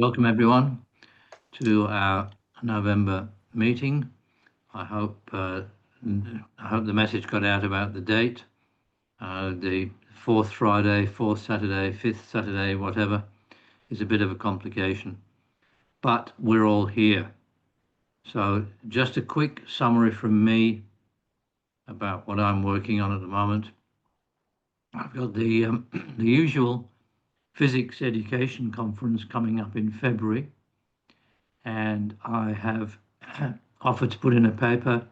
Welcome everyone to our November meeting. I hope the message got out about the date. The fourth Friday, fourth Saturday, fifth Saturday, whatever, is a bit of a complication, but we're all here. So just a quick summary from me about what I'm working on at the moment. I've got the usual physics education conference coming up in February, and I have offered to put in a paper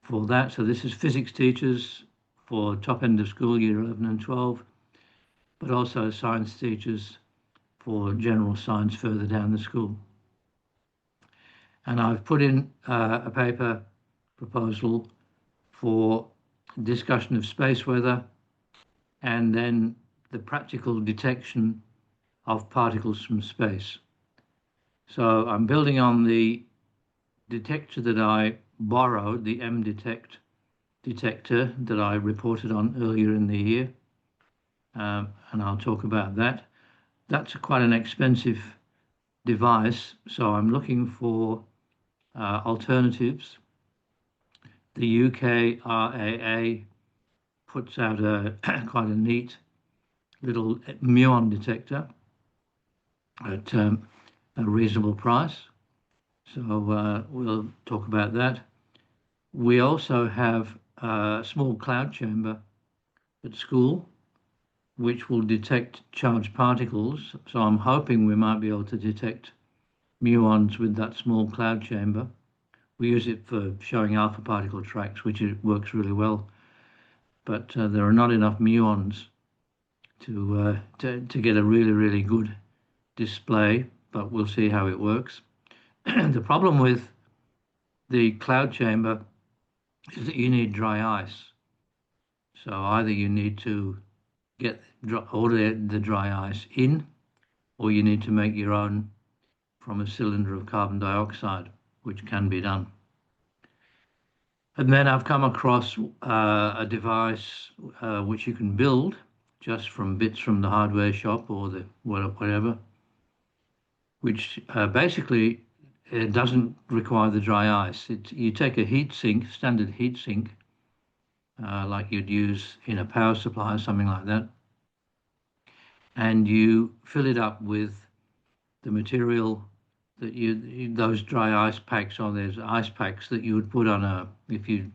for that. So this is physics teachers for top end of school, year 11 and 12, but also science teachers for general science further down the school. And I've put in a paper proposal for discussion of space weather and then the practical detection of particles from space. So I'm building on the detector that I borrowed, the M-Detect detector that I reported on earlier in the year, and I'll talk about that. That's quite an expensive device, so I'm looking for alternatives. The UK RAA puts out quite a neat little Muon detector at a reasonable price. So we'll talk about that. We also have a small cloud chamber at school which will detect charged particles. So I'm hoping we might be able to detect muons with that small cloud chamber. We use it for showing alpha particle tracks, which works really well. But there are not enough muons to get a really good display, but we'll see how it works. The problem with the cloud chamber is that you need dry ice. So either you need to order the dry ice in, or you need to make your own from a cylinder of carbon dioxide, which can be done. And then I've come across a device which you can build just from bits from the hardware shop or the whatever, which basically it doesn't require the dry ice. You take a heat sink, standard heat sink, like you'd use in a power supply or something like that, and you fill it up with the material that those dry ice packs, or there's ice packs that you would put on if you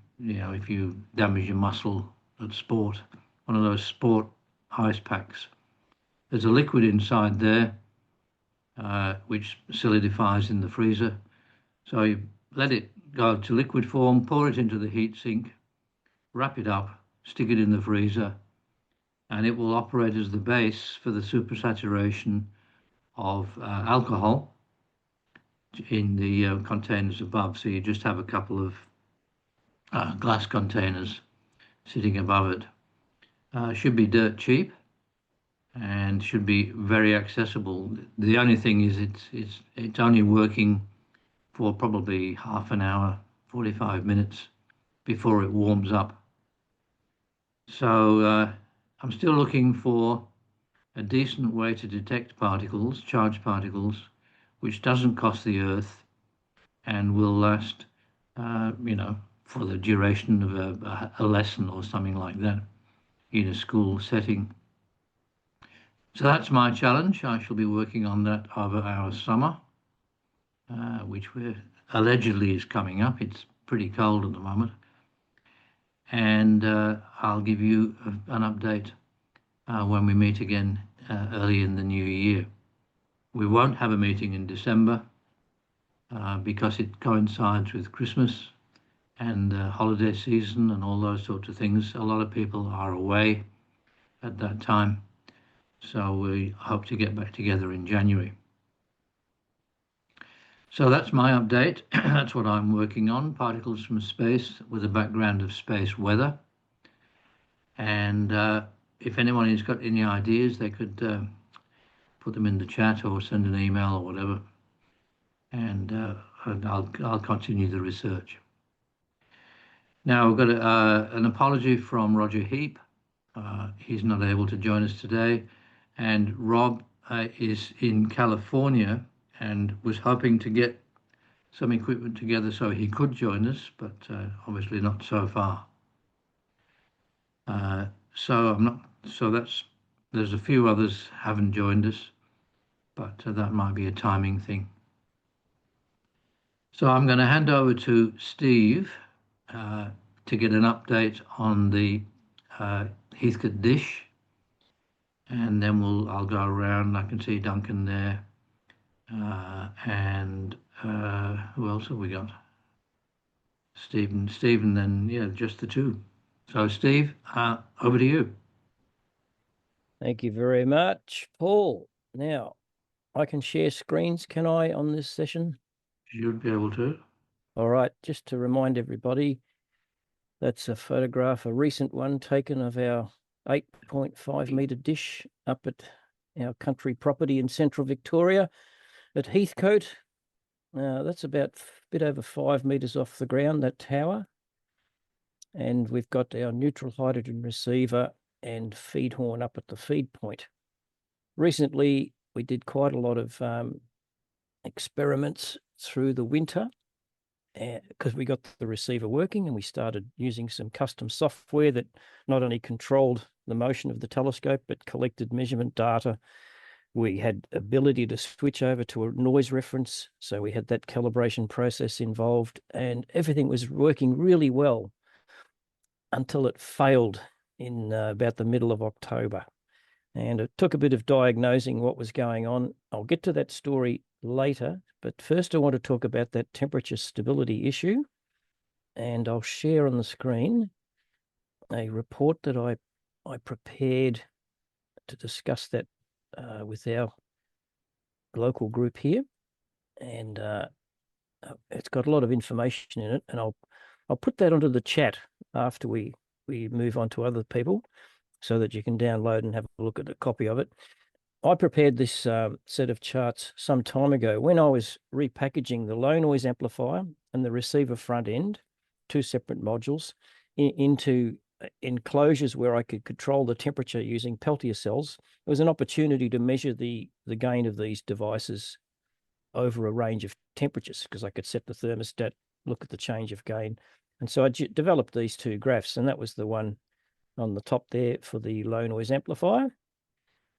damage your muscle at sport, one of those sport ice packs. There's a liquid inside there which solidifies in the freezer. So you let it go to liquid form, pour it into the heat sink, wrap it up, stick it in the freezer, and it will operate as the base for the supersaturation of alcohol in the containers above. So you just have a couple of glass containers sitting above it. Should be dirt cheap and should be very accessible. The only thing is it's only working for probably half an hour, 45 minutes before it warms up. So I'm still looking for a decent way to detect particles, charged particles, which doesn't cost the Earth and will last, for the duration of a lesson or something like that in a school setting. So that's my challenge. I shall be working on that over our summer, which allegedly is coming up. It's pretty cold at the moment. And I'll give you an update when we meet again early in the new year. We won't have a meeting in December because it coincides with Christmas and holiday season and all those sorts of things. A lot of people are away at that time. So we hope to get back together in January. So that's my update. That's what I'm working on, particles from space with a background of space weather. And if anyone has got any ideas, they could put them in the chat or send an email or whatever. And I'll continue the research. Now we've got an apology from Roger Heath. He's not able to join us today. And Rob is in California and was hoping to get some equipment together so he could join us, but obviously not so far. There's a few others haven't joined us, but that might be a timing thing. So I'm going to hand over to Steve to get an update on the Heathcote dish, and then I'll go around. I can see Duncan there, and who else have we got? Stephen, then yeah, just the two. So Steve, over to you. Thank you very much, Paul. Now, I can share screens, can I, on this session? You'd be able to. All right, just to remind everybody, that's a photograph, a recent one taken of our 8.5 metre dish up at our country property in central Victoria at Heathcote. That's about a bit over 5 metres off the ground, that tower. And we've got our neutral hydrogen receiver and feed horn up at the feed point. Recently, we did quite a lot of experiments through the winter because we got the receiver working, and we started using some custom software that not only controlled the motion of the telescope, but collected measurement data. We had ability to switch over to a noise reference, so we had that calibration process involved, and everything was working really well until it failed in about the middle of October. And it took a bit of diagnosing what was going on. I'll get to that story later, but first I want to talk about that temperature stability issue. And I'll share on the screen a report that I prepared to discuss that with our local group here. And it's got a lot of information in it, and I'll put that onto the chat after we move on to other people, so that you can download and have a look at a copy of it. I prepared this set of charts some time ago when I was repackaging the low noise amplifier and the receiver front end, two separate modules, into enclosures where I could control the temperature using Peltier cells. It was an opportunity to measure the gain of these devices over a range of temperatures, because I could set the thermostat, look at the change of gain. And so I developed these two graphs, and that was the one on the top there for the low noise amplifier.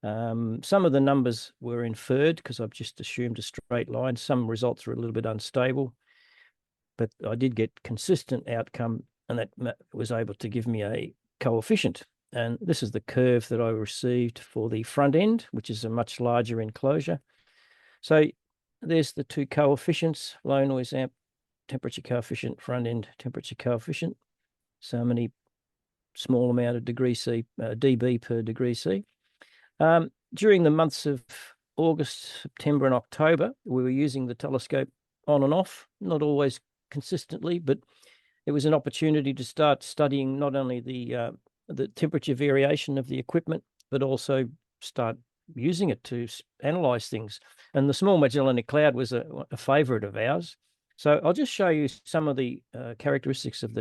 Some of the numbers were inferred because I've just assumed a straight line. Some results were a little bit unstable, but I did get consistent outcome, and that was able to give me a coefficient. And this is the curve that I received for the front end, which is a much larger enclosure. So there's the two coefficients: low noise amp temperature coefficient, front end temperature coefficient. So many small amount of degree C, dB per degree C. During the months of August, September, and October, we were using the telescope on and off, not always consistently, but it was an opportunity to start studying not only the temperature variation of the equipment, but also start using it to analyze things. And the Small Magellanic Cloud was a favorite of ours. So I'll just show you some of the characteristics of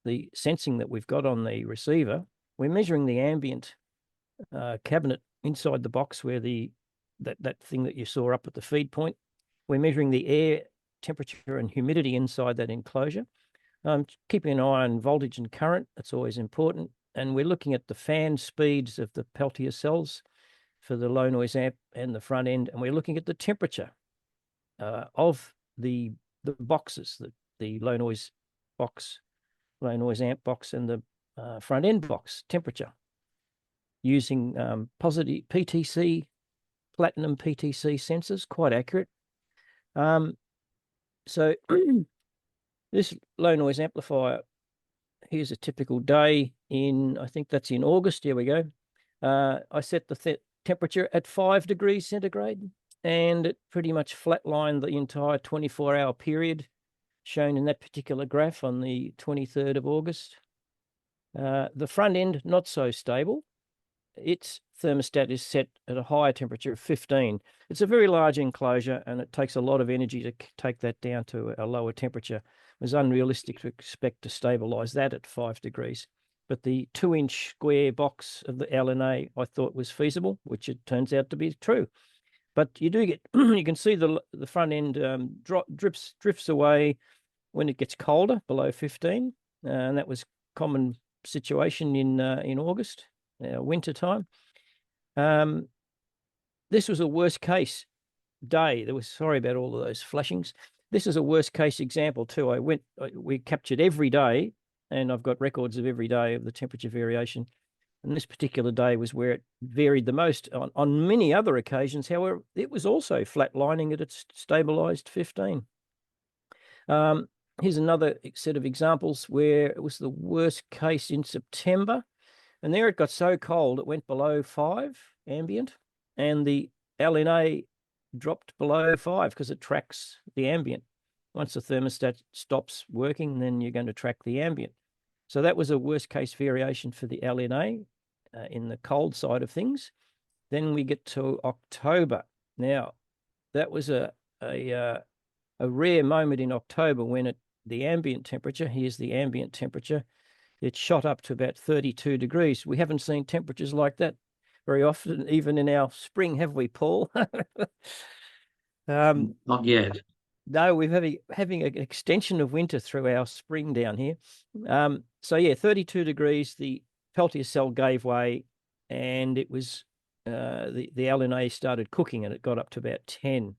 the sensing that we've got on the receiver. We're measuring the ambient cabinet inside the box, where that thing that you saw up at the feed point. We're measuring the air temperature and humidity inside that enclosure. Keeping an eye on voltage and current, that's always important. And we're looking at the fan speeds of the Peltier cells for the low noise amp and the front end. And we're looking at the temperature of the boxes, the low noise box, low noise amp box, and the front end box temperature, using positive PTC, platinum PTC sensors, quite accurate. So this low noise amplifier, here's a typical day in, I think that's in August. Here we go. I set the temperature at 5 degrees centigrade, and it pretty much flatlined the entire 24-hour period shown in that particular graph on the 23rd of August. The front end, not so stable. Its thermostat is set at a higher temperature of 15. It's a very large enclosure, and it takes a lot of energy to take that down to a lower temperature. It was unrealistic to expect to stabilize that at 5 degrees. But the 2-inch square box of the LNA I thought was feasible, which it turns out to be true. But you do get, you can see the front end drifts away when it gets colder, below 15, and that was common situation in August, winter time. This was a worst case day. Sorry about all of those flashings. This is a worst case example too. We captured every day, and I've got records of every day of the temperature variation. And this particular day was where it varied the most. On many other occasions, however, it was also flatlining at its stabilized 15. Here's another set of examples where it was the worst case in September. And there it got so cold, it went below 5 ambient. And the LNA dropped below 5 because it tracks the ambient. Once the thermostat stops working, then you're going to track the ambient. So that was a worst case variation for the LNA in the cold side of things. Then we get to October. Now, that was a rare moment in October when the ambient temperature, here's the ambient temperature, it shot up to about 32 degrees. We haven't seen temperatures like that very often, even in our spring, have we, Paul? Not yet. No, we're having an extension of winter through our spring down here. So yeah, 32 degrees, the Peltier cell gave way, and it was the LNA started cooking, and it got up to about 10.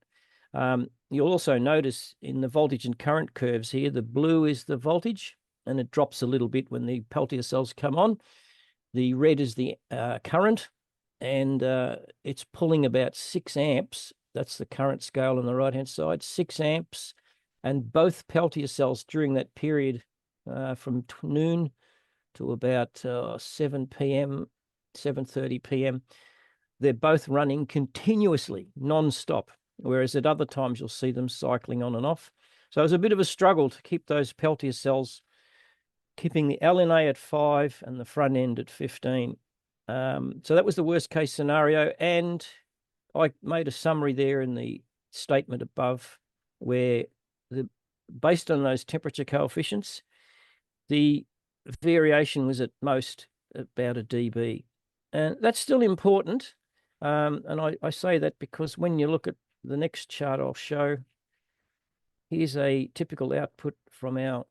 You'll also notice in the voltage and current curves here, the blue is the voltage, and it drops a little bit when the Peltier cells come on. The red is the current, and it's pulling about 6 amps. That's the current scale on the right-hand side, 6 amps. And both Peltier cells during that period from noon to about 7 p.m., 7:30 p.m., they're both running continuously, non-stop, whereas at other times you'll see them cycling on and off. So it was a bit of a struggle to keep those Peltier cells, keeping the LNA at 5 and the front end at 15. So that was the worst case scenario. And I made a summary there in the statement above where based on those temperature coefficients, the variation was at most about a dB. And that's still important. And I say that because when you look at the next chart I'll show, here's a typical output from our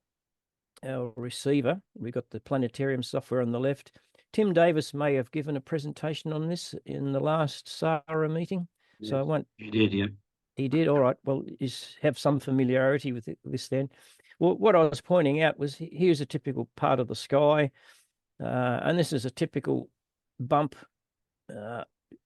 receiver. We've got the planetarium software on the left. Tim Davis may have given a presentation on this in the last SARA meeting. Yes, so I won't. He did, yeah. He did. All right. Well, have some familiarity with this then. Well, what I was pointing out was here's a typical part of the sky, and this is a typical bump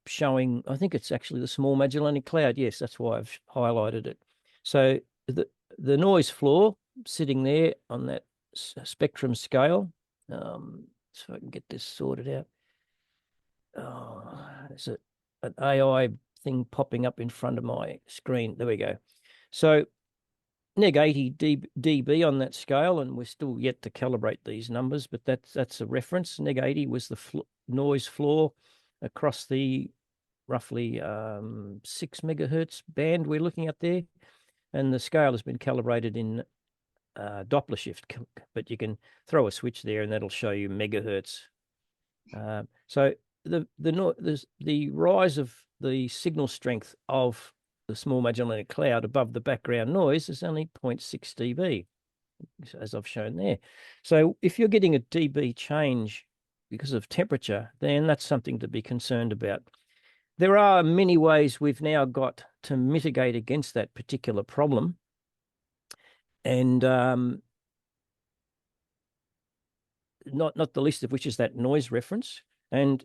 showing. I think it's actually the Small Magellanic Cloud. Yes, that's why I've highlighted it. So the noise floor sitting there on that spectrum scale. So I can get this sorted out. Oh, there's an AI thing popping up in front of my screen. There we go. So neg 80 dB on that scale, and we're still yet to calibrate these numbers, but that's a reference. Neg 80 was the noise floor across the roughly 6 megahertz band we're looking at there, and the scale has been calibrated in Doppler shift, but you can throw a switch there and that'll show you megahertz. So the rise of the signal strength of the Small Magellanic Cloud above the background noise is only 0.6 dB, as I've shown there. So if you're getting a dB change because of temperature, then that's something to be concerned about. There are many ways we've now got to mitigate against that particular problem. And not the least of which is that noise reference. And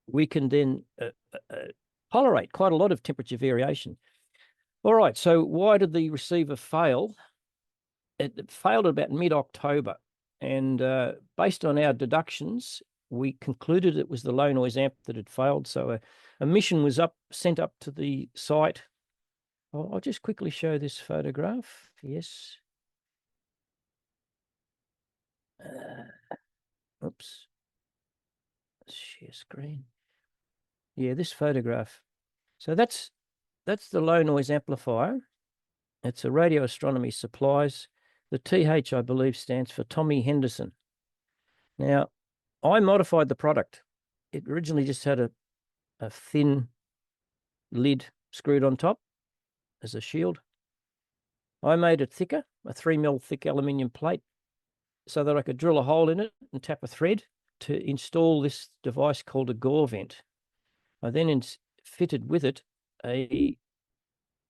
we can then tolerate quite a lot of temperature variation. All right, so why did the receiver fail? It failed about mid-October. And based on our deductions, we concluded it was the low noise amp that had failed. So a mission was sent up to the site. I'll just quickly show this photograph. Yes. Oops. Share screen. Yeah, this photograph. So that's the low noise amplifier. It's a Radio Astronomy Supplies. The TH, I believe, stands for Tommy Henderson. Now, I modified the product. It originally just had a thin lid screwed on top as a shield. I made it thicker, a 3mm thick aluminium plate, so that I could drill a hole in it and tap a thread to install this device called a Gore vent. I then fitted with it a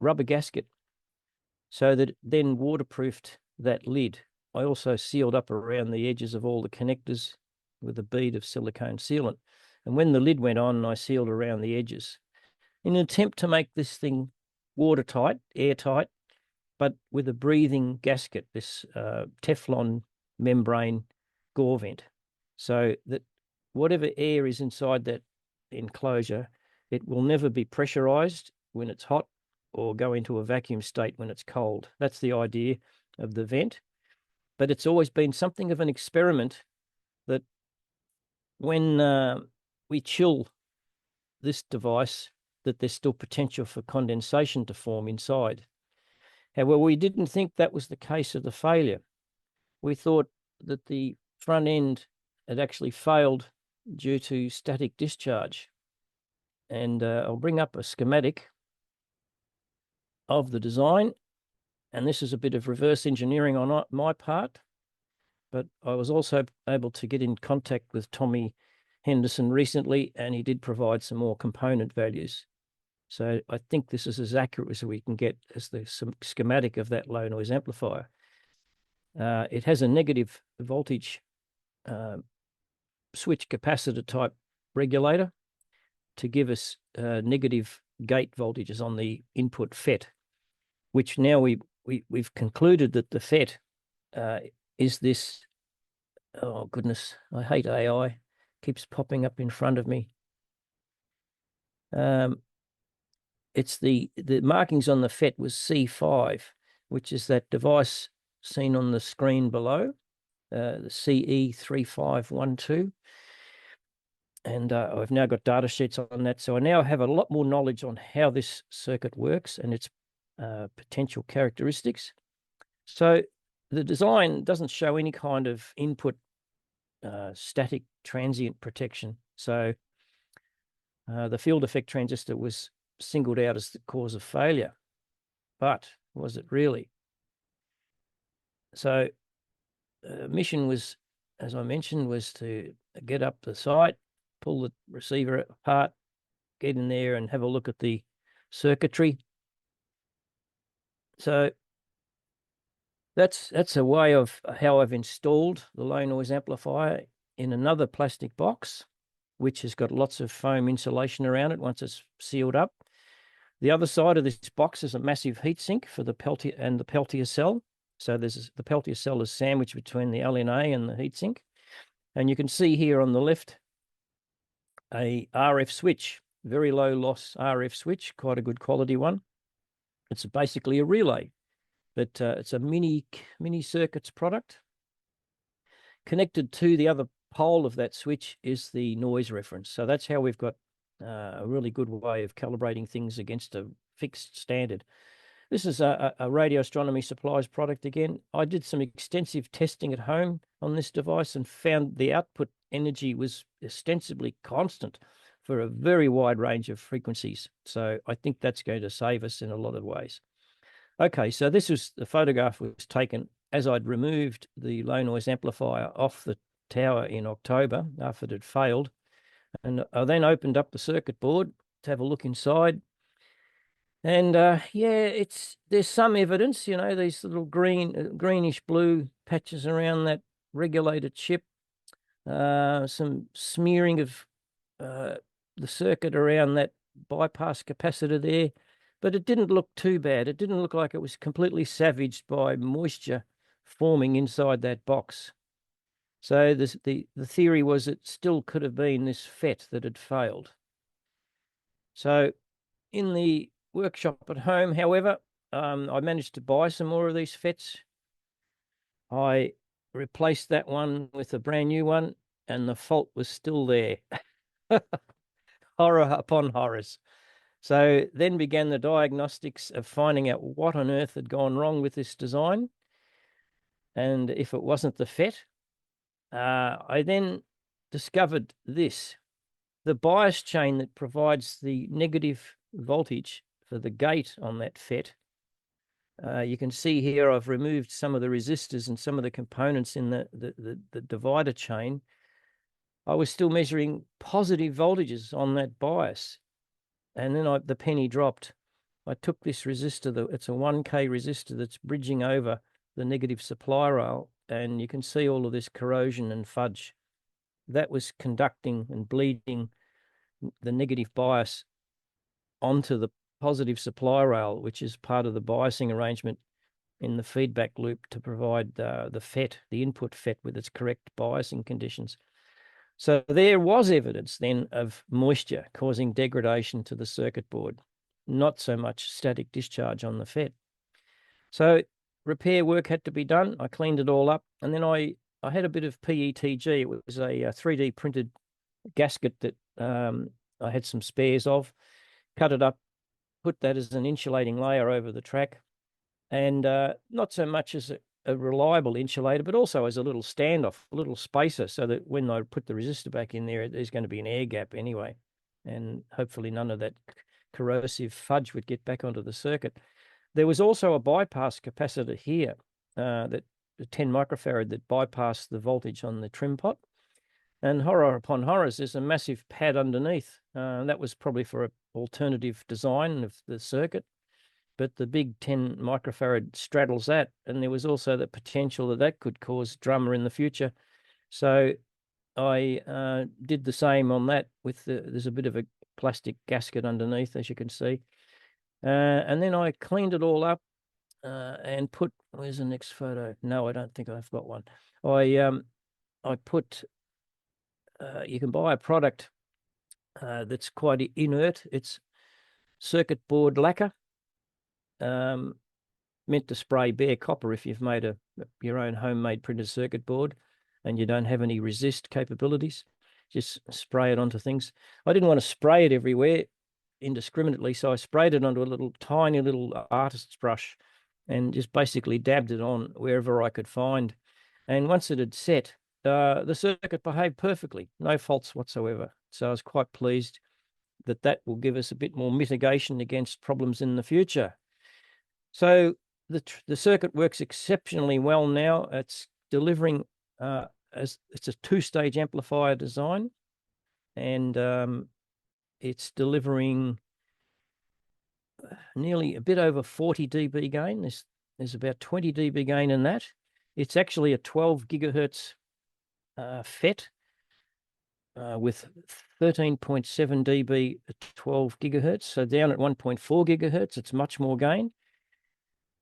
rubber gasket so that it then waterproofed that lid. I also sealed up around the edges of all the connectors with a bead of silicone sealant. And when the lid went on, I sealed around the edges in an attempt to make this thing watertight, airtight, but with a breathing gasket, this Teflon membrane Gore vent, so that whatever air is inside that enclosure, it will never be pressurized when it's hot or go into a vacuum state when it's cold. That's the idea of the vent. But it's always been something of an experiment that when we chill this device, that there's still potential for condensation to form inside. However, we didn't think that was the case of the failure. We thought that the front end had actually failed due to static discharge. And I'll bring up a schematic of the design. And this is a bit of reverse engineering on my part, but I was also able to get in contact with Tommy Henderson recently, and he did provide some more component values. So I think this is as accurate as we can get as the schematic of that low noise amplifier. It has a negative voltage switch capacitor type regulator to give us negative gate voltages on the input FET, which now we've concluded that the FET is this, oh goodness, I hate AI, keeps popping up in front of me. It's the markings on the FET was C5, which is that device seen on the screen below, the CE3512. And I've now got data sheets on that. So I now have a lot more knowledge on how this circuit works and its potential characteristics. So the design doesn't show any kind of input static transient protection. So the field effect transistor was singled out as the cause of failure, but was it really? So mission was, as I mentioned, was to get up the site, pull the receiver apart, get in there and have a look at the circuitry. So that's a way of how I've installed the low noise amplifier in another plastic box, which has got lots of foam insulation around it once it's sealed up. The other side of this box is a massive heatsink for the Peltier and the Peltier cell. So the Peltier cell is sandwiched between the LNA and the heatsink. And you can see here on the left a RF switch, very low loss RF switch, quite a good quality one. It's basically a relay, but it's a mini circuits product. Connected to the other pole of that switch is the noise reference. So that's how we've got a really good way of calibrating things against a fixed standard. This is a Radio Astronomy Supplies product again. I did some extensive testing at home on this device and found the output energy was ostensibly constant for a very wide range of frequencies. So I think that's going to save us in a lot of ways. Okay, so this was the photograph was taken as I'd removed the low noise amplifier off the tower in October after it had failed. And I then opened up the circuit board to have a look inside. And yeah, there's some evidence, you know, these little greenish blue patches around that regulator chip, some smearing of the circuit around that bypass capacitor there, but it didn't look too bad. It didn't look like it was completely savaged by moisture forming inside that box. So the theory was it still could have been this FET that had failed. So in the workshop at home, however, I managed to buy some more of these FETs. I replaced that one with a brand new one, and the fault was still there. Horror upon horrors. So then began the diagnostics of finding out what on earth had gone wrong with this design. And if it wasn't the FET, I then discovered this. The bias chain that provides the negative voltage for the gate on that FET. You can see here I've removed some of the resistors and some of the components in the divider chain. I was still measuring positive voltages on that bias. And then the penny dropped. I took this resistor, it's a 1K resistor that's bridging over the negative supply rail, and you can see all of this corrosion and fudge. That was conducting and bleeding the negative bias onto the positive supply rail, which is part of the biasing arrangement in the feedback loop to provide the FET, the input FET, with its correct biasing conditions. So there was evidence then of moisture causing degradation to the circuit board, not so much static discharge on the FET. So repair work had to be done. I cleaned it all up, and then I had a bit of PETG. It was a 3D printed gasket that I had some spares of, cut it up, put that as an insulating layer over the track, and not so much as a reliable insulator, but also as a little standoff, a little spacer, so that when I put the resistor back in there, there's going to be an air gap anyway, and hopefully none of that corrosive fudge would get back onto the circuit. There was also a bypass capacitor here, that 10 microfarad, that bypassed the voltage on the trim pot. And horror upon horrors, there's a massive pad underneath. That was probably for an alternative design of the circuit, but the big 10 microfarad straddles that, and there was also the potential that could cause drummer in the future. So I did the same on that with there's a bit of a plastic gasket underneath, as you can see. And then I cleaned it all up and put, where's the next photo? No, I don't think I've got one. I put, you can buy a product that's quite inert. It's circuit board lacquer, meant to spray bare copper if you've made your own homemade printed circuit board and you don't have any resist capabilities. Just spray it onto things. I didn't want to spray it everywhere indiscriminately, so I sprayed it onto a tiny little artist's brush and just basically dabbed it on wherever I could find. And once it had set, the circuit behaved perfectly, no faults whatsoever. So I was quite pleased that will give us a bit more mitigation against problems in the future. So the circuit works exceptionally well now. It's delivering as it's a 2-stage amplifier design, and it's delivering nearly a bit over 40 dB gain. There's about 20 dB gain in that. It's actually a 12 gigahertz FET with 13.7 dB at 12 gigahertz. So down at 1.4 gigahertz, it's much more gain.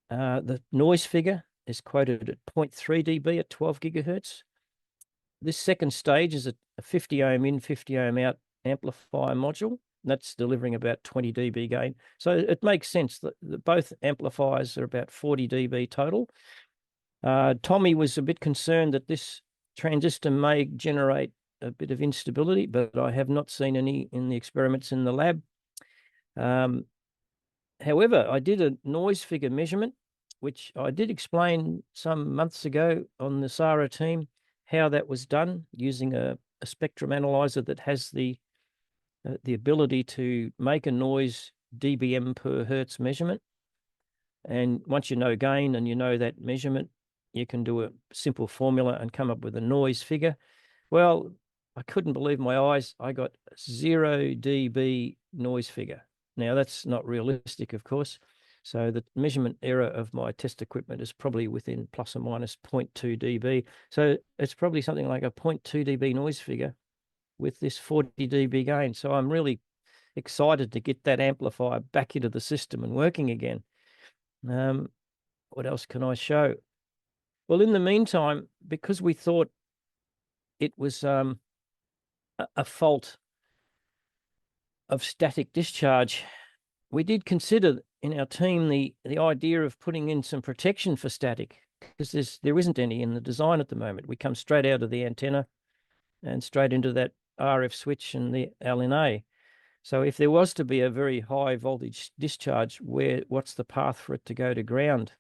The noise figure is quoted at 0.3 dB at 12 gigahertz. This second stage is a 50 ohm in, 50 ohm out amplifier module. That's delivering about 20 dB gain. So it makes sense that both amplifiers are about 40 dB total. Tommy was a bit concerned that this transistor may generate a bit of instability, but I have not seen any in the experiments in the lab. However, I did a noise figure measurement, which I did explain some months ago on the SARA team, how that was done using a spectrum analyzer that has the ability to make a noise dBm per hertz measurement. And once you know gain and you know that measurement, you can do a simple formula and come up with a noise figure. Well, I couldn't believe my eyes. I got 0 dB noise figure. Now, that's not realistic, of course. So the measurement error of my test equipment is probably within plus or minus 0.2 dB. So it's probably something like a 0.2 dB noise figure with this 40 dB gain. So I'm really excited to get that amplifier back into the system and working again. What else can I show? Well, in the meantime, because we thought it was a fault of static discharge, we did consider in our team the idea of putting in some protection for static, because there isn't any in the design at the moment. We come straight out of the antenna and straight into that RF switch and the LNA. So if there was to be a very high voltage discharge, what's the path for it to go to ground?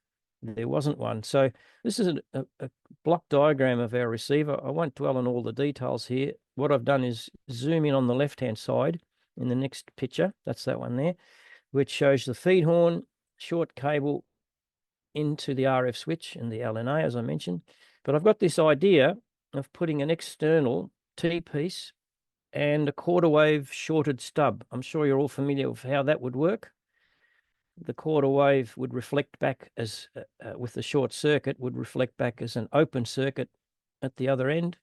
There wasn't one. So this is a block diagram of our receiver. I won't dwell on all the details here. What I've done is zoom in on the left-hand side in the next picture. That's that one there. which shows the feed horn, short cable into the RF switch and the LNA, as I mentioned. But I've got this idea of putting an external T-piece and a quarter wave shorted stub. I'm sure you're all familiar with how that would work. The quarter wave would reflect back as, with the short circuit, would reflect back as an open circuit at the other end,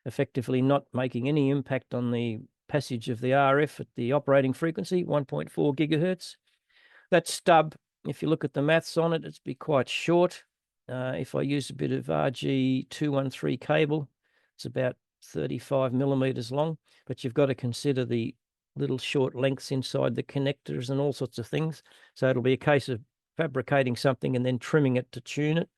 effectively not making any impact on the passage of the RF at the operating frequency, 1.4 gigahertz. That stub, if you look at the maths on it, it's be quite short. If I use a bit of RG213 cable, it's about 35 millimeters long, but you've got to consider the little short lengths inside the connectors and all sorts of things. So it'll be a case of fabricating something and then trimming it to tune it.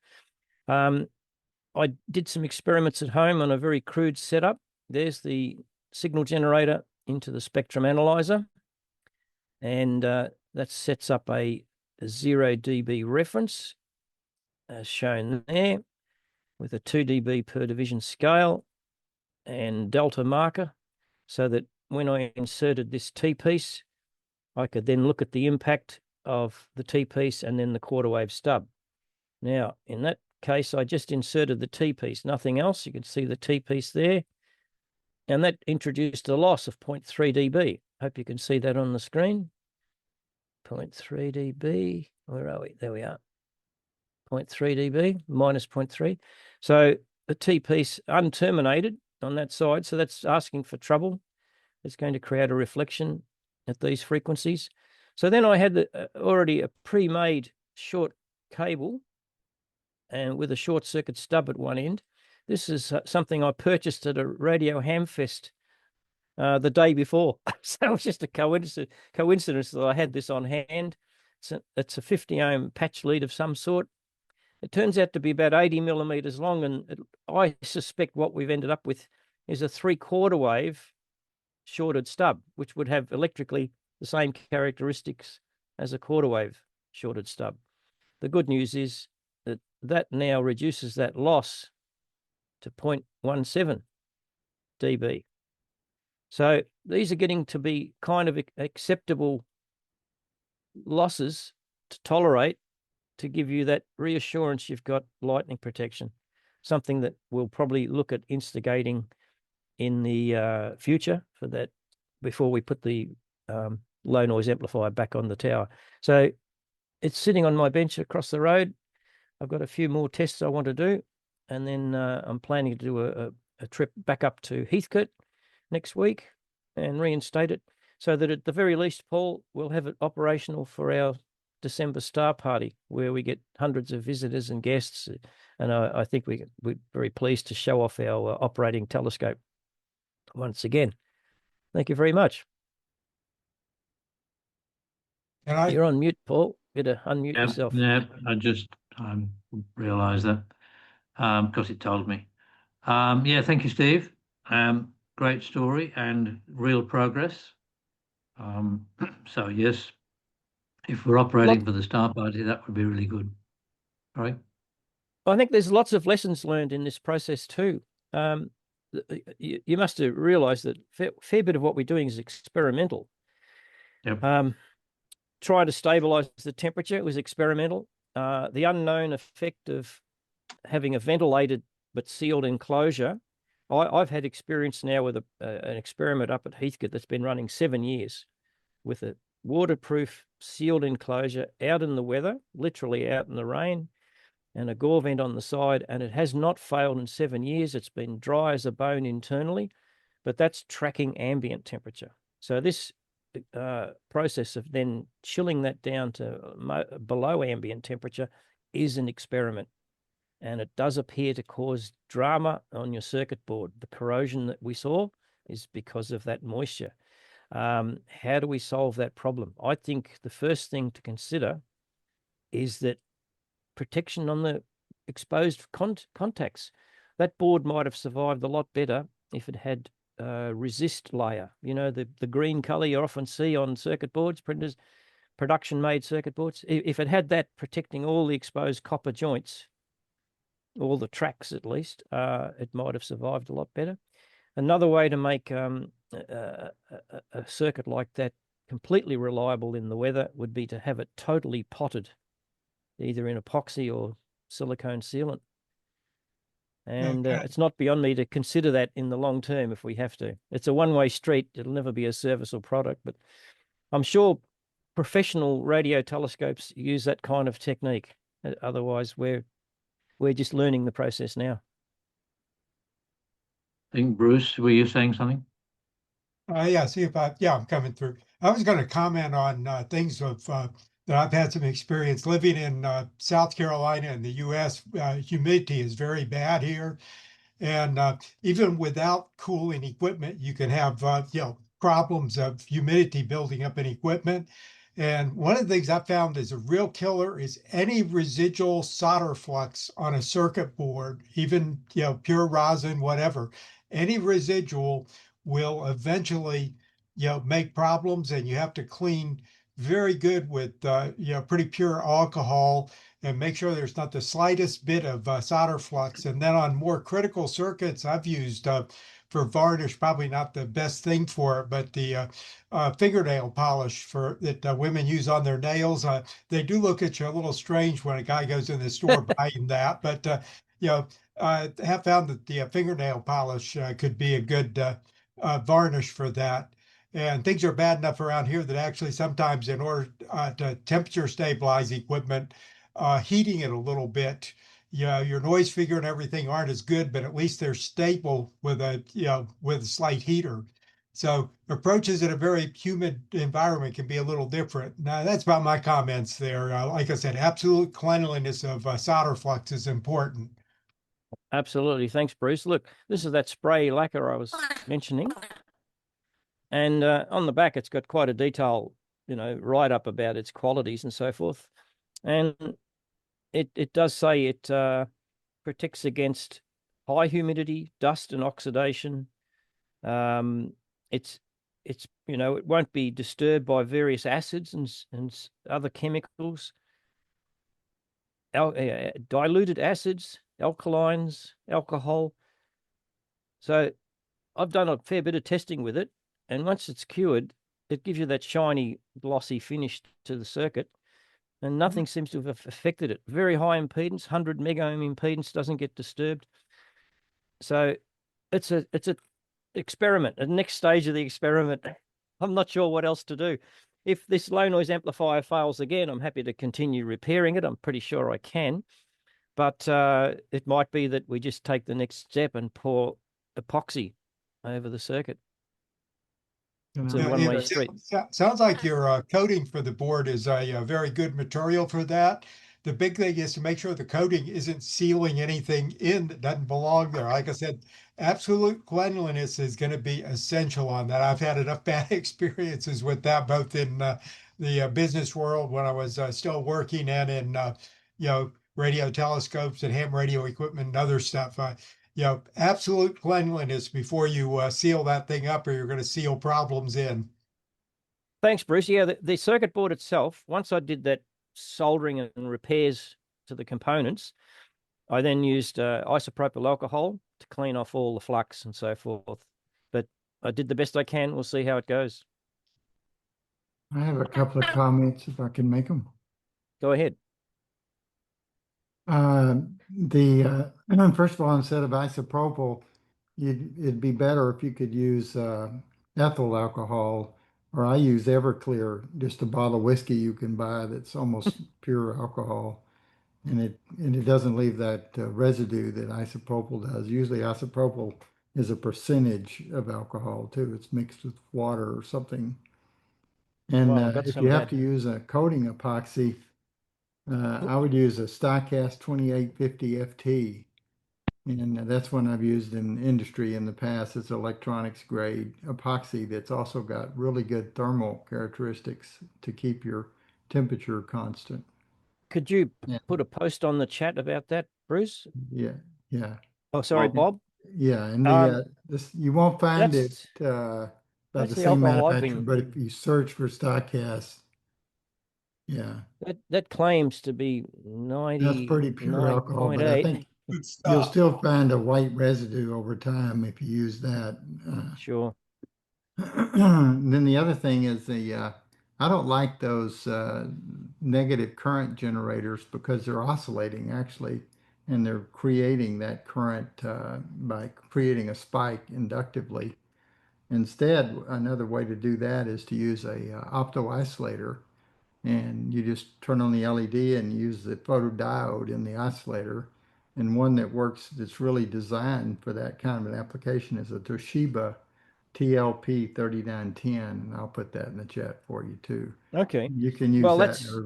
I did some experiments at home on a very crude setup. There's the signal generator into the spectrum analyzer, and that sets up a 0 dB reference, as shown there, with a 2 dB per division scale and delta marker, so that when I inserted this T-piece, I could then look at the impact of the T-piece and then the quarter wave stub. Now, in that case, I just inserted the T-piece, nothing else. You can see the T-piece there, and that introduced a loss of 0.3 dB. Hope you can see that on the screen. 0.3 dB. Where are we? There we are. 0.3 dB, minus 0.3. So the T-piece unterminated on that side. So that's asking for trouble. It's going to create a reflection at these frequencies. So then I had already a pre-made short cable and with a short circuit stub at one end. This is something I purchased at a Radio Hamfest the day before. So it was just a coincidence that I had this on hand. It's a 50 ohm patch lead of some sort. It turns out to be about 80 millimeters long, and I suspect what we've ended up with is a 3/4 wave shorted stub, which would have electrically the same characteristics as a quarter wave shorted stub. The good news is that that now reduces that loss to 0.17 dB. So these are getting to be kind of acceptable losses to tolerate, to give you that reassurance you've got lightning protection, something that we'll probably look at instigating in the future for that before we put the low noise amplifier back on the tower. So it's sitting on my bench across the road. I've got a few more tests I want to do, and then I'm planning to do a trip back up to Heathcote next week and reinstate it, so that at the very least, Paul, we'll have it operational for our December star party, where we get hundreds of visitors and guests. And I think we're very pleased to show off our operating telescope once again. Thank you very much. You're on mute, Paul. Better unmute yourself. Yeah, I realised that because it told me. Yeah, thank you, Steve. Great story and real progress. So yes, if we're operating for the star party, that would be really good. Right? I think there's lots of lessons learned in this process too. You must have realised that fair bit of what we're doing is experimental. Yep. Try to stabilise the temperature was experimental. The unknown effect of having a ventilated but sealed enclosure. I've had experience now with an experiment up at Heathcote that's been running 7 years with a waterproof sealed enclosure out in the weather, literally out in the rain, and a gore vent on the side, and it has not failed in 7 years. It's been dry as a bone internally, but that's tracking ambient temperature. So this process of then chilling that down to below ambient temperature is an experiment, and it does appear to cause drama on your circuit board. The corrosion that we saw is because of that moisture. How do we solve that problem? I think the first thing to consider is that protection on the exposed contacts. That board might have survived a lot better if it had resist layer. You know, the green color you often see on circuit boards, printers, production-made circuit boards. If it had that protecting all the exposed copper joints, all the tracks at least, it might have survived a lot better. Another way to make a circuit like that completely reliable in the weather would be to have it totally potted, either in epoxy or silicone sealant. And it's not beyond me to consider that in the long term if we have to. It's a one-way street. It'll never be a service or product, but I'm sure professional radio telescopes use that kind of technique. Otherwise, we're just learning the process now. I think, Bruce, were you saying something? Yeah, I'm coming through. I was going to comment on things that I've had some experience living in South Carolina and the U.S. Humidity is very bad here. And even without cooling equipment, you can have problems of humidity building up in equipment. And one of the things I found is a real killer is any residual solder flux on a circuit board, even pure rosin, whatever. Any residual will eventually make problems, and you have to clean very good with pretty pure alcohol and make sure there's not the slightest bit of solder flux. And then on more critical circuits, I've used for varnish, probably not the best thing for it, but the fingernail polish that women use on their nails. They do look at you a little strange when a guy goes in the store buying that, but I have found that the fingernail polish could be a good varnish for that. And things are bad enough around here that actually sometimes in order to temperature stabilize equipment, heating it a little bit, your noise figure and everything aren't as good, but at least they're stable with a slight heater. So approaches in a very humid environment can be a little different. Now that's about my comments there. Like I said, absolute cleanliness of solder flux is important. Absolutely. Thanks, Bruce. Look, this is that spray lacquer I was mentioning. And on the back, it's got quite a detail, write up about its qualities and so forth. And it does say it protects against high humidity, dust and oxidation. It won't be disturbed by various acids and other chemicals, diluted acids, alkalines, alcohol. So I've done a fair bit of testing with it, and once it's cured, it gives you that shiny, glossy finish to the circuit, and nothing seems to have affected it. Very high impedance, 100 megohm impedance doesn't get disturbed. So it's a experiment. The next stage of the experiment, I'm not sure what else to do. If this low noise amplifier fails again, I'm happy to continue repairing it. I'm pretty sure I can. But it might be that we just take the next step and pour epoxy over the circuit. It's a one-way street. Sounds like your coating for the board is a very good material for that. The big thing is to make sure the coating isn't sealing anything in that doesn't belong there. Like I said, absolute cleanliness is going to be essential on that. I've had enough bad experiences with that, both in the business world when I was still working and in radio telescopes and ham radio equipment and other stuff. Absolute cleanliness before you seal that thing up, or you're going to seal problems in. Thanks, Bruce. Yeah, the circuit board itself, once I did that soldering and repairs to the components, I then used isopropyl alcohol to clean off all the flux and so forth. But I did the best I can. We'll see how it goes. I have a couple of comments if I can make them. Go ahead. First of all, instead of isopropyl, it'd be better if you could use ethyl alcohol, or I use Everclear, just a bottle of whiskey you can buy that's almost pure alcohol, and it doesn't leave that residue that isopropyl does. Usually isopropyl is a percentage of alcohol too. It's mixed with water or something. And if you have to use a coating epoxy, I would use a Stocast 2850 FT, and that's one I've used in industry in the past. It's electronics grade epoxy that's also got really good thermal characteristics to keep your temperature constant. Could you put a post on the chat about that, Bruce? Yeah. Oh, sorry, Bob. Yeah, and you won't find it by the same manufacturer, but if you search for Stocast, yeah, that claims to be 90. That's pretty pure alcohol, but I think you'll still find a white residue over time if you use that. Sure. And then the other thing is I don't like those negative current generators because they're oscillating actually, and they're creating that current by creating a spike inductively. Instead, another way to do that is to use a opto-isolator, and you just turn on the LED and use the photodiode in the oscillator. And one that works that's really designed for that kind of an application is a Toshiba TLP 3910, and I'll put that in the chat for you too. Okay. You can use Well, that in that's a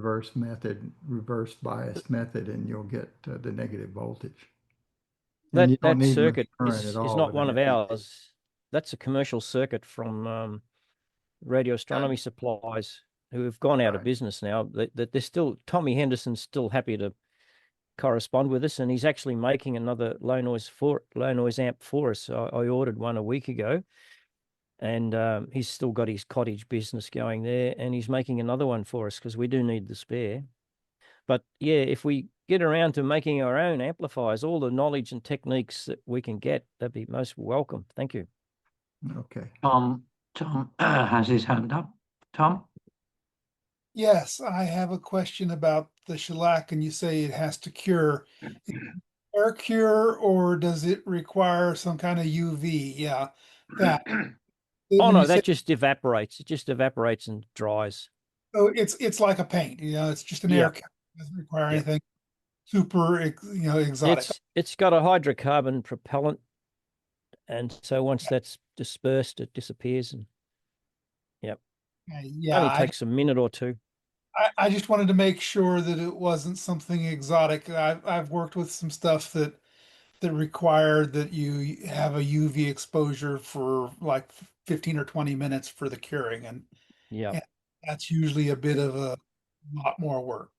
reverse bias method, and you'll get the negative voltage. And you don't that need much circuit current at is all not with one an of LED. ours. That's a commercial circuit from radio astronomy supplies who have gone out of Right. business now. That they're still, Tommy Henderson's still happy to correspond with us, and he's actually making another low noise amp for us. I ordered one a week ago, and he's still got his cottage business going there, and he's making another one for us because we do need the spare. But yeah, if we get around to making our own amplifiers, all the knowledge and techniques that we can get, that'd be most welcome. Thank you. Okay. Tom has his hand up. Tom? Yes, I have a question about the shellac, and you say it has to cure. Air cure, or does it require some kind of UV? Yeah, that. Oh When no, you say, that just evaporates. It just evaporates and dries. so it's like a paint, it's just an Yeah. air cure. It doesn't require Yeah. anything super, exotic. It's got a hydrocarbon propellant, and so once that's dispersed, it disappears. And Yeah, only takes a minute or two. I just wanted to make sure that it wasn't something exotic. I've worked with some stuff that required that you have a UV exposure for like 15 or 20 minutes for the curing, and Yeah. that's usually a bit of a lot more work.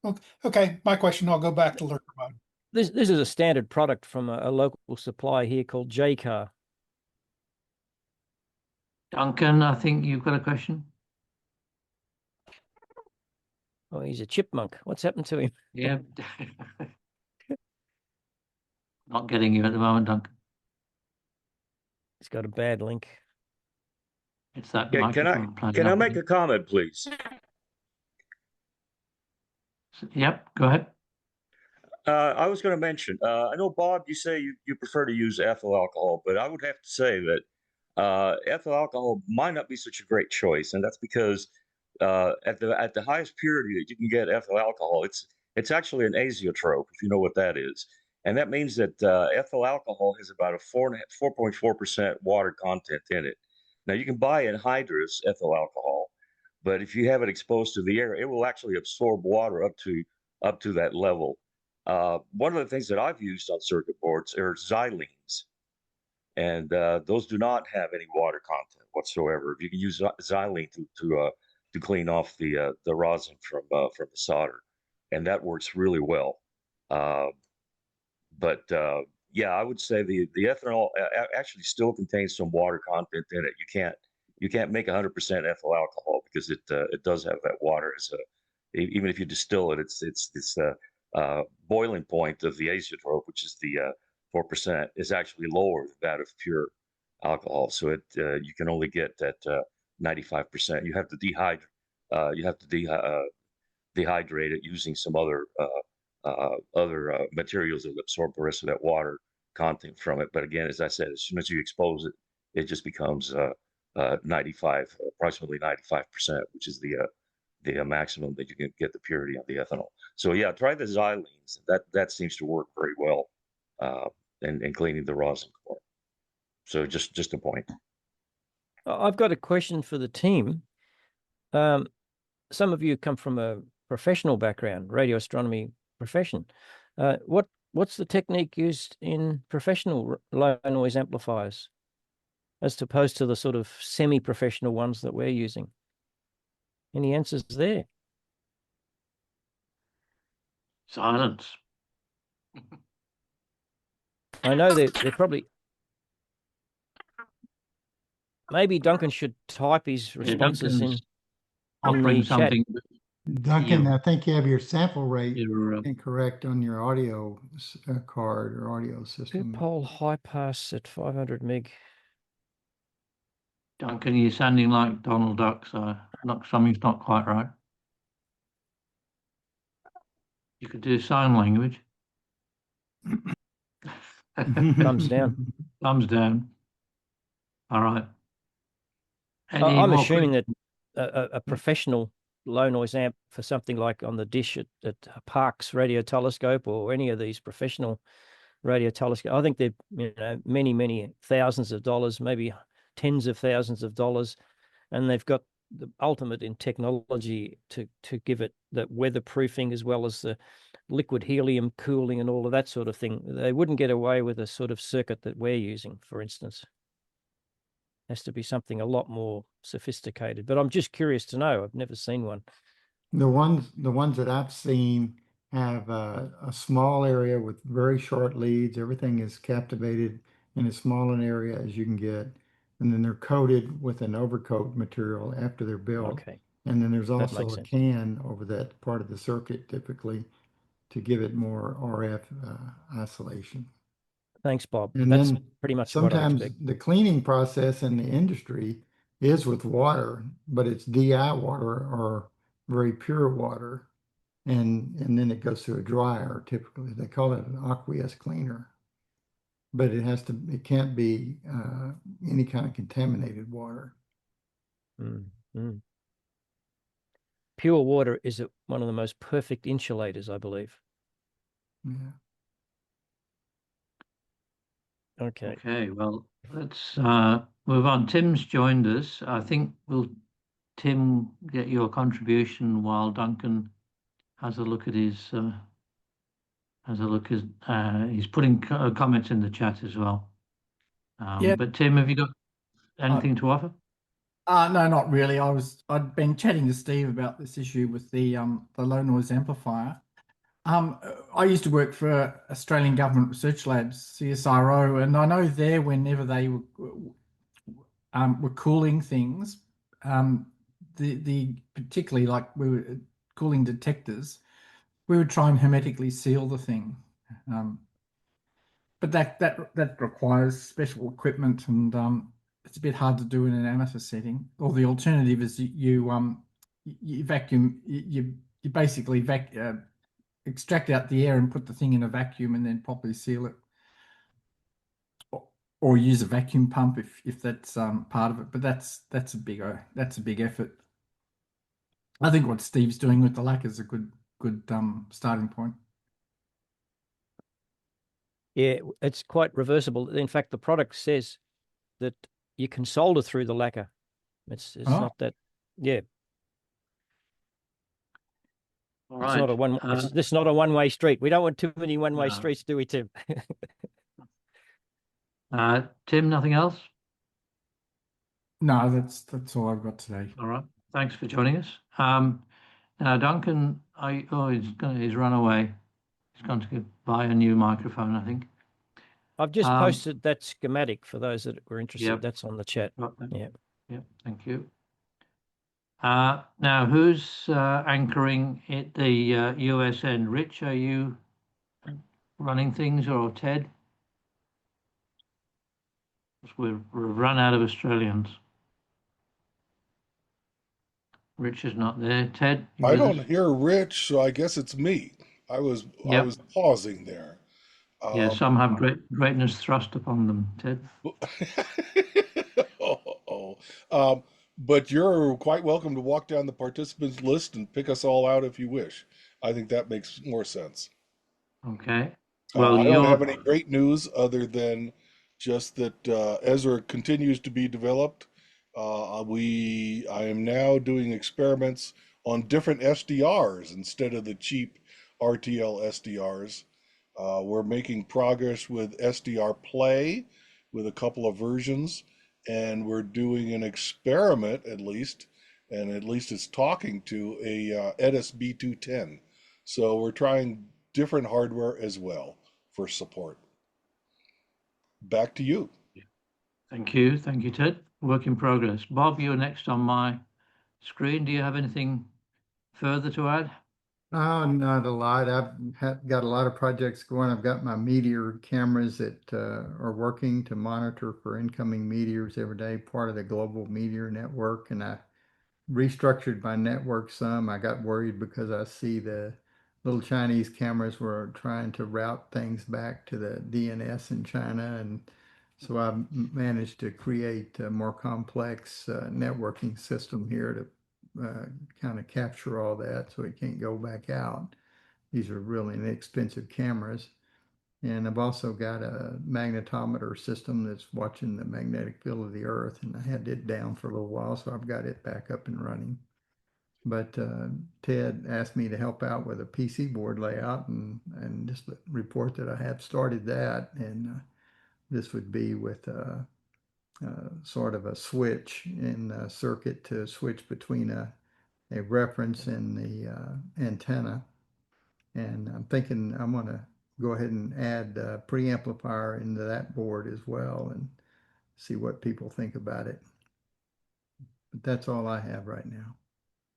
Okay, my question, I'll go back to lurker mode. This is a standard product from a local supplier here called J-Car. Duncan, I think you've got a question. Oh, he's a chipmunk. What's happened to him? Yeah. Not getting you at the moment, Duncan. He's got a bad link. It's that Yeah, microphone playing can I up make again. a comment, please? Yep, go ahead. I was going to mention, I know, Bob, you say you prefer to use ethyl alcohol, but I would have to say that ethyl alcohol might not be such a great choice, and that's because at the highest purity that you can get ethyl alcohol, it's actually an azeotrope, if you know what that is, and that means that ethyl alcohol has about a 4.4% water content in it. Now you can buy anhydrous ethyl alcohol, but if you have it exposed to the air, it will actually absorb water up to that level. One of the things that I've used on circuit boards are xylenes, and those do not have any water content whatsoever. You can use xylene to clean off the rosin from the solder, and that works really well. But yeah, I would say the ethanol actually still contains some water content in it. You can't make 100% ethyl alcohol because it does have that water as a, even if you distill it, it's this boiling point of the azeotrope, which is the 4%, is actually lower than that of pure alcohol. So you can only get that 95%. You have to dehydrate it using some other materials that absorb the rest of that water content from it. But again, as I said, as soon as you expose it, it just becomes approximately 95%, which is the maximum that you can get the purity on the ethanol. So yeah, try the xylenes. That seems to work very well in cleaning the rosin core. So just a point. I've got a question for the team. Some of you come from a professional background, radio astronomy profession. What's the technique used in professional low noise amplifiers as opposed to the sort of semi-professional ones that we're using? Any answers there? Silence. I know they're probably. Maybe Duncan should type his responses in offering the chat. something. Duncan, I think you have your sample rate You're, incorrect on your audio card or audio system. Two-pole high pass at 500 meg. Duncan, you're sounding like Donald Duck, so something's not quite right. You could do sign language. Thumbs down. Thumbs down. All right. Any I'm more assuming questions? that a professional low noise amp for something like on the dish at Parkes radio telescope or any of these professional radio telescope, I think they're many thousands of dollars, maybe tens of thousands of dollars, and they've got the ultimate in technology to give it the weatherproofing as well as the liquid helium cooling and all of that sort of thing. They wouldn't get away with a sort of circuit that we're using, for instance. Has to be something a lot more sophisticated. But I'm just curious to know. I've never seen one. The ones that I've seen have a small area with very short leads. Everything is captivated in as small an area as you can get. And then they're coated with an overcoat material after they're built. Okay, And then there's that also makes a sense. can over that part of the circuit typically to give it more RF isolation. Thanks, Bob. And That's then pretty much what I sometimes expect. the cleaning process in the industry is with water, but it's DI water or very pure water. And then it goes through a dryer typically. They call it an aqueous cleaner. But it can't be any kind of contaminated water. Mm. Pure water is one of the most perfect insulators, I believe. Yeah. Okay. Okay, well, let's move on. Tim's joined us. I think Tim, get your contribution while Duncan has a look at his he's putting comments in the chat as well. Yeah. But Tim, have you got anything to offer? No, not really. I'd been chatting to Steve about this issue with the low noise amplifier. I used to work for Australian Government Research Labs, CSIRO, and I know there whenever they were cooling things, the particularly like we were cooling detectors, we would try and hermetically seal the thing. But that requires special equipment, and it's a bit hard to do in an amateur setting. Or the alternative is you vacuum, you basically extract out the air and put the thing in a vacuum and then properly seal it, or use a vacuum pump if that's part of it. But that's a big effort. I think what Steve's doing with the lacquer is a good starting point. Yeah, it's quite reversible. In fact, the product says that you can solder through the lacquer. It's not that. Yeah. All It's right. not a one. It's not a one-way street. We don't want too many one-way streets, do we, Tim? Tim, nothing else? No, that's all I've got today. All right. Thanks for joining us. Now, Duncan, he's run away. He's gone to buy a new microphone, I think. I've just posted that schematic for those that were interested. Yep. That's on the chat. Yeah. Thank you. Now, who's anchoring at the US end? Rich, are you running things, or Ted? We've run out of Australians. Rich is not there. Ted? I don't hear Rich, so I guess it's me. I was pausing there. Yeah, some have greatness thrust upon them, Ted. But you're quite welcome to walk down the participants list and pick us all out if you wish. I think that makes more sense. Okay. Well, I don't have any great news other than just that Ezra continues to be developed. I am now doing experiments on different SDRs instead of the cheap RTL SDRs. We're making progress with SDR Play with a couple of versions, and we're doing an experiment at least it's talking to a Edis B210. So we're trying different hardware as well for support. Back to you. Thank you, Ted. Work in progress. Bob, you're next on my screen. Do you have anything further to add? Oh, not a lot. Got a lot of projects going. I've got my Meteor cameras that are working to monitor for incoming meteors every day, part of the global Meteor network. And I restructured my network some. I got worried because I see the little Chinese cameras were trying to route things back to the DNS in China. And so I managed to create a more complex networking system here to kind of capture all that so it can't go back out. These are really inexpensive cameras. And I've also got a magnetometer system that's watching the magnetic field of the Earth, and I had it down for a little while, so I've got it back up and running. But Ted asked me to help out with a PC board layout and just report that I have started that. And this would be with sort of a switch in a circuit to switch between a reference and the antenna. And I'm thinking I'm going to go ahead and add a preamplifier into that board as well and see what people think about it. But that's all I have right now.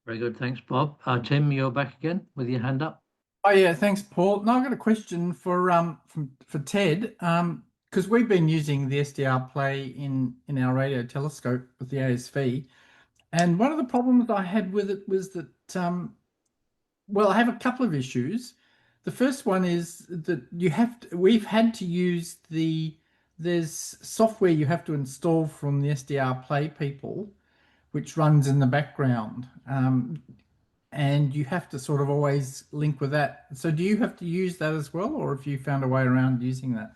Very good. Thanks, Bob. Tim, you're back again with your hand up. Oh yeah, thanks, Paul. Now I've got a question for Ted. Because we've been using the SDR play in our radio telescope with the ASV, and one of the problems I had with it was that well, I have a couple of issues. The first one is that we've had to use there's software you have to install from the SDR Play people, which runs in the background. And you have to sort of always link with that. So do you have to use that as well, or have you found a way around using that?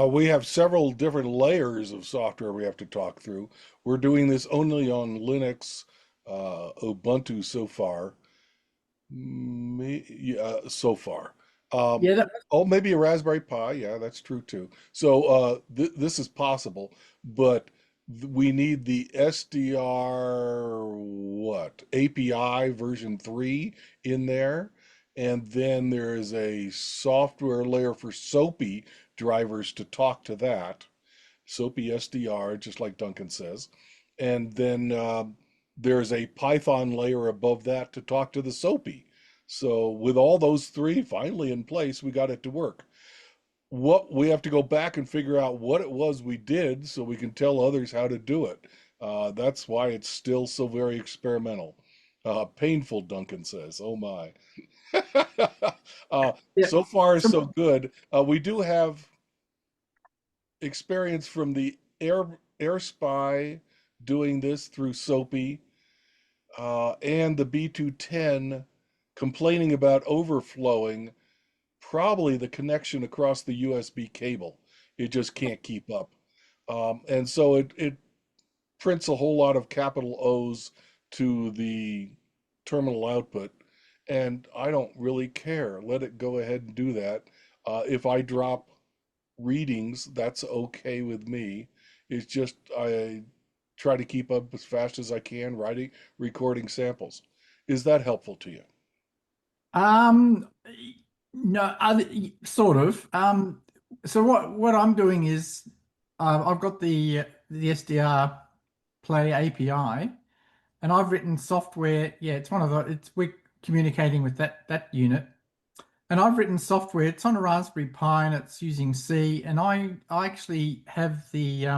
We have several different layers of software we have to talk through. We're doing this only on Linux, Ubuntu so far. So far. Yeah, Oh, maybe a Raspberry Pi. Yeah, that's true too. So this is possible, but we need the SDR API version 3 in there, and then there is a software layer for SOAPy drivers to talk to that. SOAPy SDR, just like Duncan says, and then there's a Python layer above that to talk to the SOAPy. So with all those three finally in place, we got it to work. What we have to go back and figure out what it was we did so we can tell others how to do it. That's why it's still so very experimental. Painful, Duncan says. Oh my. yeah. So far, so good. We do have experience from the Air Spy doing this through SOAPy, and the B210 complaining about overflowing, probably the connection across the USB cable. It just can't keep up. And so it prints a whole lot of capital O's to the terminal output. And I don't really care. Let it go ahead and do that. If I drop readings, that's okay with me. It's just I try to keep up as fast as I can, recording samples. Is that helpful to you? No, sort of. So what I'm doing is I've got the SDR Play API, and I've written software. Yeah, it's one of we're communicating with that unit, and I've written software. It's on a Raspberry Pi and it's using C. And I actually have the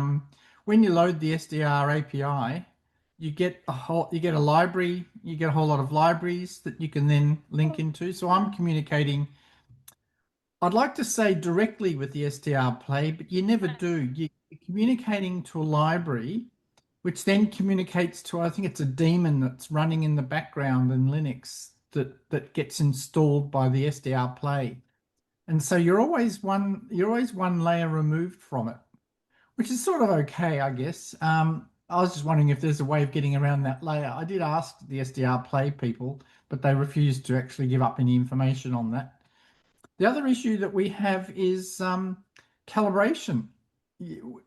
when you load the SDR API, you get a library. You get a whole lot of libraries that you can then link into. So I'm communicating. I'd like to say directly with the SDR Play, but you never do. You're communicating to a library, which then communicates to, I think it's a daemon that's running in the background in Linux that gets installed by the SDR Play. And so you're always one layer removed from it, which is sort of okay, I guess. I was just wondering if there's a way of getting around that layer. I did ask the SDR Play people, but they refused to actually give up any information on that. The other issue that we have is calibration.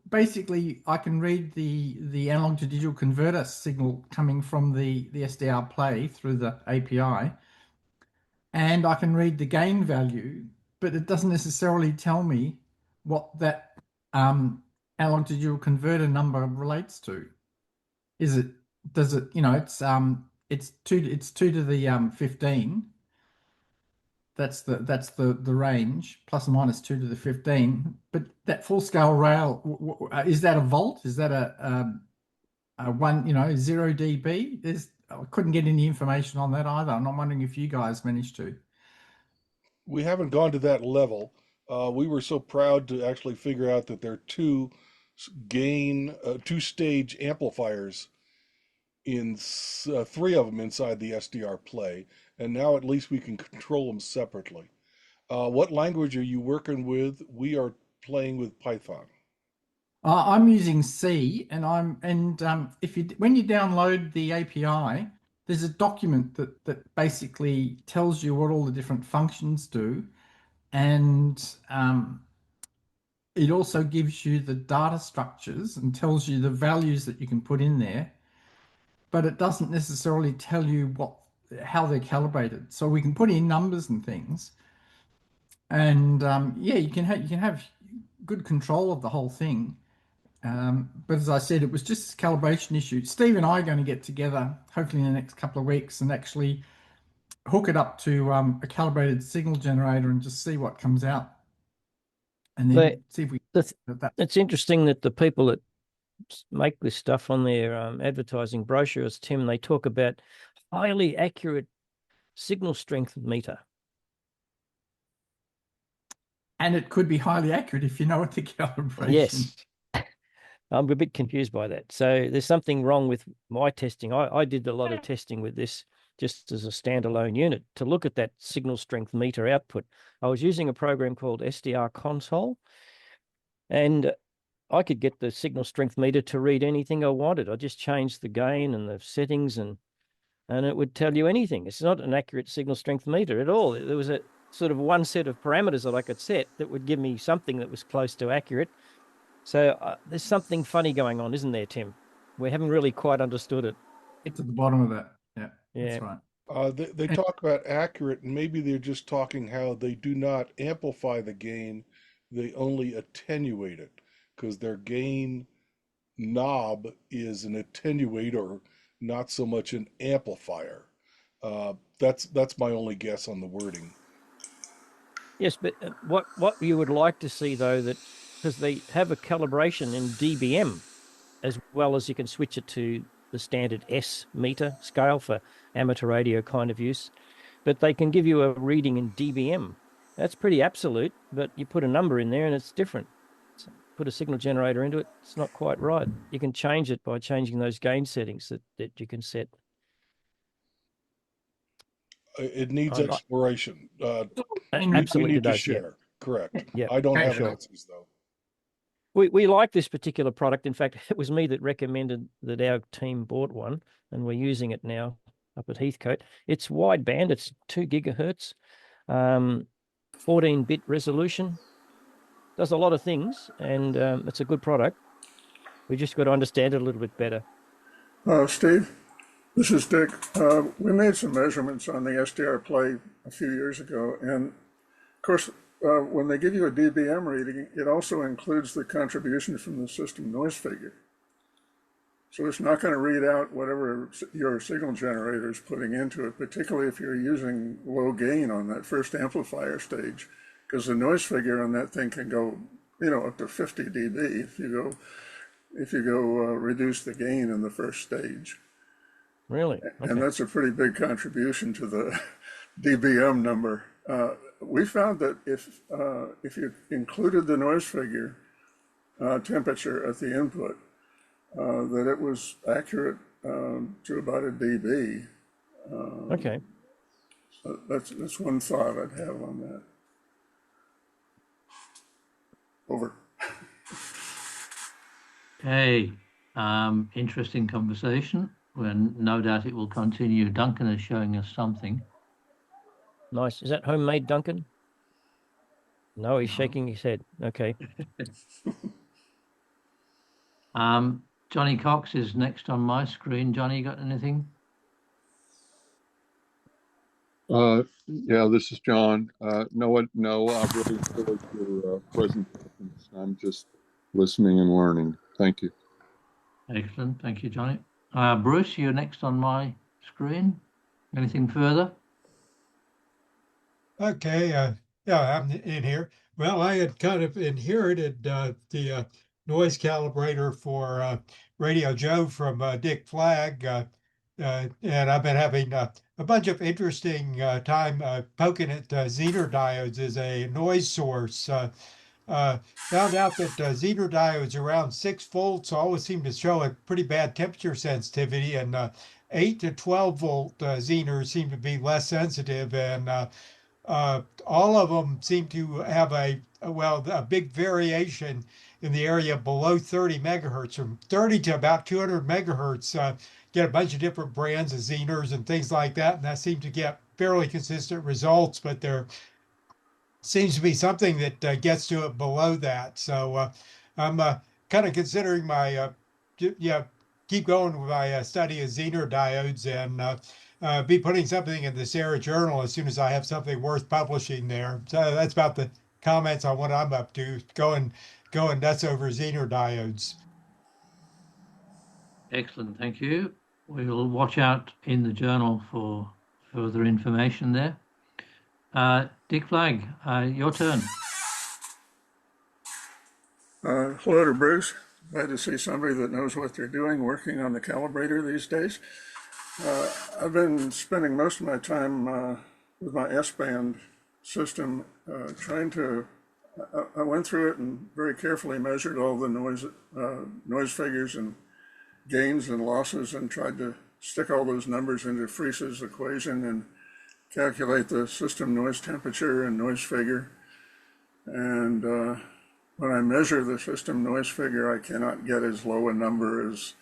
Basically, I can read the analog to digital converter signal coming from the SDR Play through the API, and I can read the gain value, but it doesn't necessarily tell me what that analog to digital converter number relates to. Does it, it's it's 2 to the 15. That's the range, plus or minus 2 to the 15. But that full scale rail, is that a volt? Is that a 0 dB? I couldn't get any information on that either. I'm wondering if you guys managed to. We haven't gone to that level. We were so proud to actually figure out that there are two-stage amplifiers in 3 of them inside the SDR play, and now at least we can control them separately. What language are you working with? We are playing with Python. I'm using C, and when you download the API, there's a document that basically tells you what all the different functions do, and it also gives you the data structures and tells you the values that you can put in there, but it doesn't necessarily tell you how they're calibrated. So we can put in numbers and things, and yeah, you can have good control of the whole thing. But as I said, it was just a calibration issue. Steve and I are going to get together, hopefully in the next couple of weeks, and actually hook it up to a calibrated signal generator and just see what comes out. And then see if we... It's interesting that the people that make this stuff on their advertising brochures, Tim, they talk about highly accurate signal strength meter. And it could be highly accurate if you know what the calibration. Yes. I'm a bit confused by that. So there's something wrong with my testing. I did a lot of testing with this just as a standalone unit to look at that signal strength meter output. I was using a program called SDR Console, and I could get the signal strength meter to read anything I wanted. I just changed the gain and the settings, and it would tell you anything. It's not an accurate signal strength meter at all. There was a sort of one set of parameters that I could set that would give me something that was close to accurate. So there's something funny going on, isn't there, Tim? We haven't really quite understood it. It's at the bottom of that. Yeah, yeah. That's right. They talk about accurate, and maybe they're just talking how they do not amplify the gain, they only attenuate it, because their gain knob is an attenuator, not so much an amplifier. That's my only guess on the wording. Yes, but what you would like to see, though, that because they have a calibration in dBm, as well as you can switch it to the standard S meter scale for amateur radio kind of use, but they can give you a reading in dBm. That's pretty absolute, but you put a number in there and it's different. So put a signal generator into it, it's not quite right. You can change it by changing those gain settings that you can set. It needs exploration. Absolutely we need does, to share. Yeah. Correct. Yeah, I don't have sure. answers, though. We like this particular product. In fact, it was me that recommended that our team bought one, and we're using it now up at Heathcote. It's wideband. It's 2 gigahertz, 14-bit resolution. Does a lot of things, and it's a good product. We just got to understand it a little bit better. Steve, this is Dick. We made some measurements on the SDR play a few years ago, and of course, when they give you a dBm reading, it also includes the contribution from the system noise figure. So it's not going to read out whatever your signal generator is putting into it, particularly if you're using low gain on that first amplifier stage, because the noise figure on that thing can go, up to 50 dB if you go reduce the gain in the first stage. Really? Okay. And that's a pretty big contribution to the dBm number. We found that if you included the noise figure temperature at the input, that it was accurate to about a dB. Okay. So that's one thought I'd have on that. Over. Okay. Interesting conversation. Well, no doubt it will continue. Duncan is showing us something. Nice. Is that homemade, Duncan? No, he's shaking his head. Okay. Johnny Cox is next on my screen. Johnny, you got anything? Yeah, this is John. No, I've really enjoyed your presentations. I'm just listening and learning. Thank you. Excellent. Thank you, Johnny. Bruce, you're next on my screen. Anything further? Okay, yeah, I'm in here. Well, I had kind of inherited the noise calibrator for Radio Joe from Dick Flagg, and I've been having a bunch of interesting time poking at Zener diodes as a noise source. Found out that Zener diodes around 6 volts always seem to show a pretty bad temperature sensitivity, and 8 to 12 volt Zeners seem to be less sensitive, and all of them seem to have a big variation in the area below 30 megahertz, from 30 to about 200 megahertz. Get a bunch of different brands of Zeners and things like that, and that seems to get fairly consistent results, but there seems to be something that gets to it below that. So I'm kind of considering my keep going with my study of Zener diodes, and be putting something in the Sarah Journal as soon as I have something worth publishing there. So that's about the comments on what I'm up to. Going nuts over Zener diodes. Excellent, thank you. We'll watch out in the journal for further information there. Dick Flagg, your turn. Hello to Bruce. Glad to see somebody that knows what they're doing working on the calibrator these days. I've been spending most of my time with my S-band system trying to, I went through it and very carefully measured all the noise figures and gains and losses, and tried to stick all those numbers into Fries's equation and calculate the system noise temperature and noise figure. And when I measure the system noise figure, I cannot get as low a number as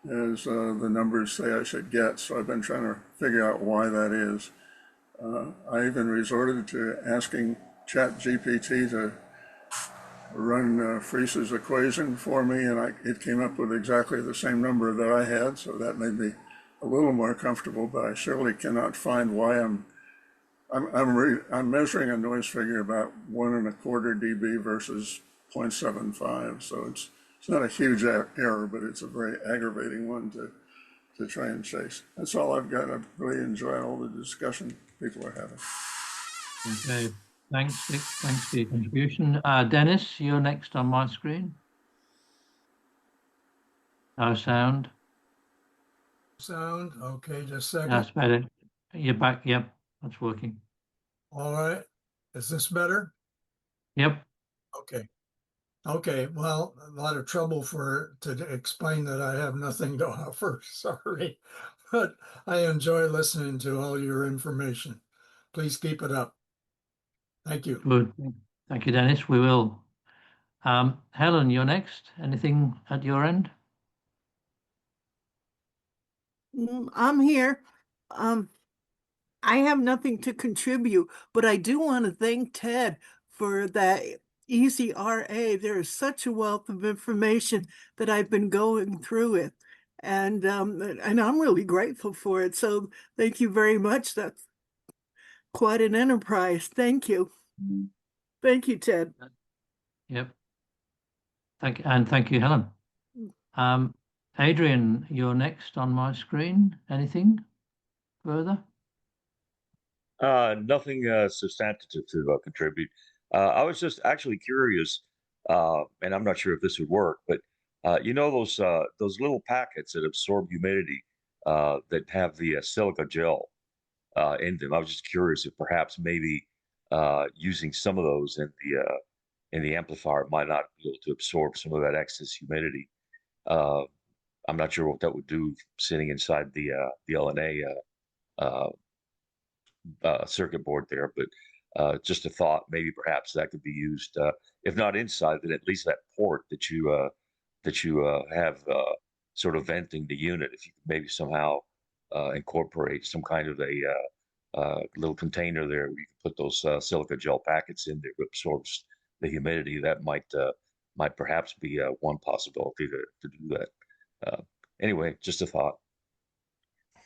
the numbers say I should get. So I've been trying to figure out why that is. I even resorted to asking ChatGPT to run Fries's equation for me, and it came up with exactly the same number that I had. So that made me a little more comfortable, but I surely cannot find why I'm measuring a noise figure about 1.25 dB versus 0.75. So it's not a huge error, but it's a very aggravating one to try and chase. That's all I've got. I really enjoy all the discussion people are having. Okay, thanks, Dick. Thanks for your contribution. Dennis, you're next on my screen. No sound. Sound, okay, just a second. That's better. You're back. Yep, that's working. All right, is this better? Yep. Okay, well, a lot of trouble to explain that I have nothing to offer, sorry, but I enjoy listening to all your information. Please keep it up. Thank you. Good. Thank you, Dennis. We will. Helen, you're next. Anything at your end? I'm here. I have nothing to contribute, but I do want to thank Ted for that easy RA. There is such a wealth of information that I've been going through it, and I'm really grateful for it. So thank you very much. That's quite an enterprise. Thank you. Thank you, Ted. Yep. Thank you, Helen. Adrian, you're next on my screen. Anything further? Nothing substantive to contribute. I was just actually curious, and I'm not sure if this would work, but you know those little packets that absorb humidity that have the silica gel in them. I was just curious if perhaps maybe using some of those in the amplifier might not be able to absorb some of that excess humidity. I'm not sure what that would do sitting inside the LNA circuit board there, but just a thought, maybe perhaps that could be used, if not inside, then at least that port that you have sort of venting the unit. If you could maybe somehow incorporate some kind of a little container there where you can put those silica gel packets in there that absorbs the humidity, that might perhaps be one possibility to do that. Anyway, just a thought.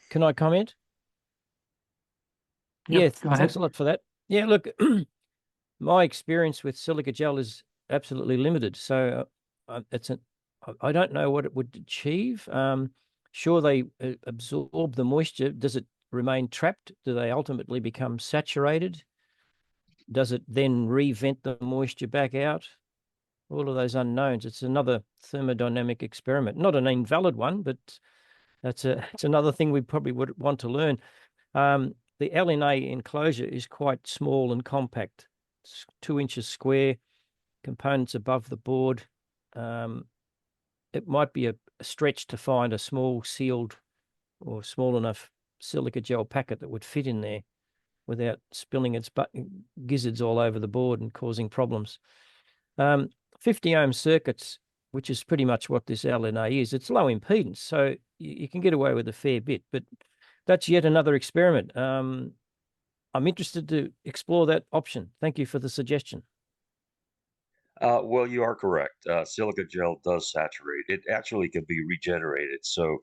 Can I comment? Yep, Yeah, thanks a lot for that. Yeah, look, my experience with silica gel is absolutely limited. So I don't know what it would achieve. sure they absorb the moisture? Does it remain trapped? Do they ultimately become saturated? Does it then re-vent the moisture back out? All of those unknowns. It's another thermodynamic experiment, not an invalid one, but it's another thing we probably would want to learn. The LNA enclosure is quite small and compact. It's 2 inches square, components above the board. It might be a stretch to find a small sealed or small enough silica gel packet that would fit in there without spilling its gizzards all over the board and causing problems. 50 ohm circuits, which is pretty much what this LNA is. It's low impedance, so you can get away with a fair bit, but that's yet another experiment. I'm interested to explore that option. Thank you for the suggestion. Well, you are correct. Silica gel does saturate. It actually can be regenerated. So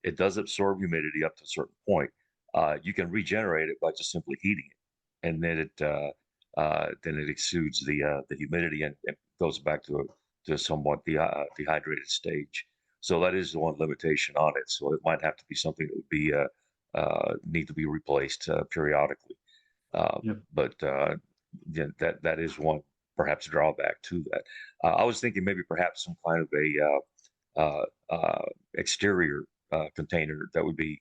it does absorb humidity up to a certain point. You can regenerate it by just simply heating it, and then it exudes the humidity and goes back to a somewhat dehydrated stage. So that is the one limitation on it. So it might have to be something that would be need to be replaced periodically. Yep. But yeah, that is one perhaps drawback to that. I was thinking maybe perhaps some kind of a exterior container that would be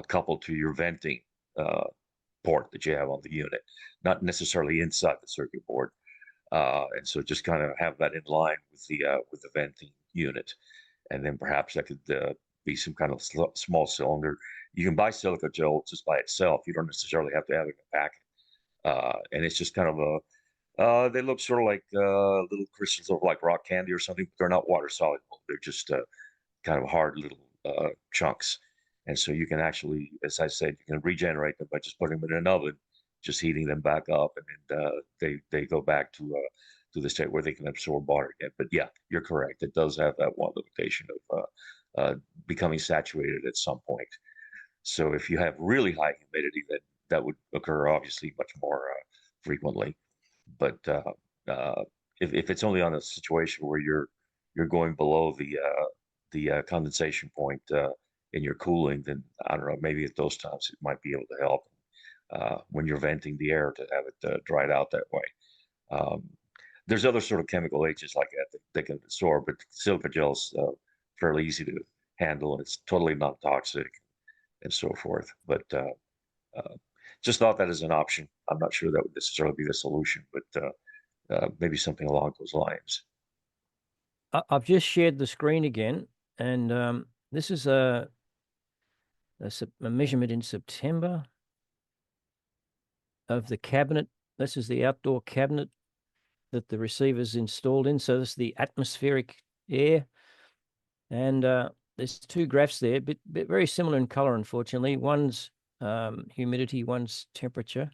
coupled to your venting port that you have on the unit, not necessarily inside the circuit board. And so just kind of have that in line with the venting unit, and then perhaps that could be some kind of small cylinder. You can buy silica gel just by itself. You don't necessarily have to have it in a packet. And it's just kind of they look sort of like little crystals of like rock candy or something, but they're not water soluble. They're just kind of hard little chunks. And so you can actually, as I said, you can regenerate them by just putting them in an oven, just heating them back up, and then they go back to the state where they can absorb water again. But yeah, you're correct. It does have that one limitation of becoming saturated at some point. So if you have really high humidity, that would occur obviously much more frequently. But if it's only on a situation where you're going below the condensation point in your cooling, then I don't know, maybe at those times it might be able to help when you're venting the air to have it dried out that way. There's other sort of chemical agents like that they can absorb, but silica gel's fairly easy to handle, and it's totally non-toxic and so forth. But just thought that as an option. I'm not sure that would necessarily be the solution, but maybe something along those lines. I've just shared the screen again, and this is a measurement in September of the cabinet. This is the outdoor cabinet that the receiver's installed in. So this is the atmospheric air. And there's two graphs there, but very similar in color, unfortunately. One's humidity, one's temperature.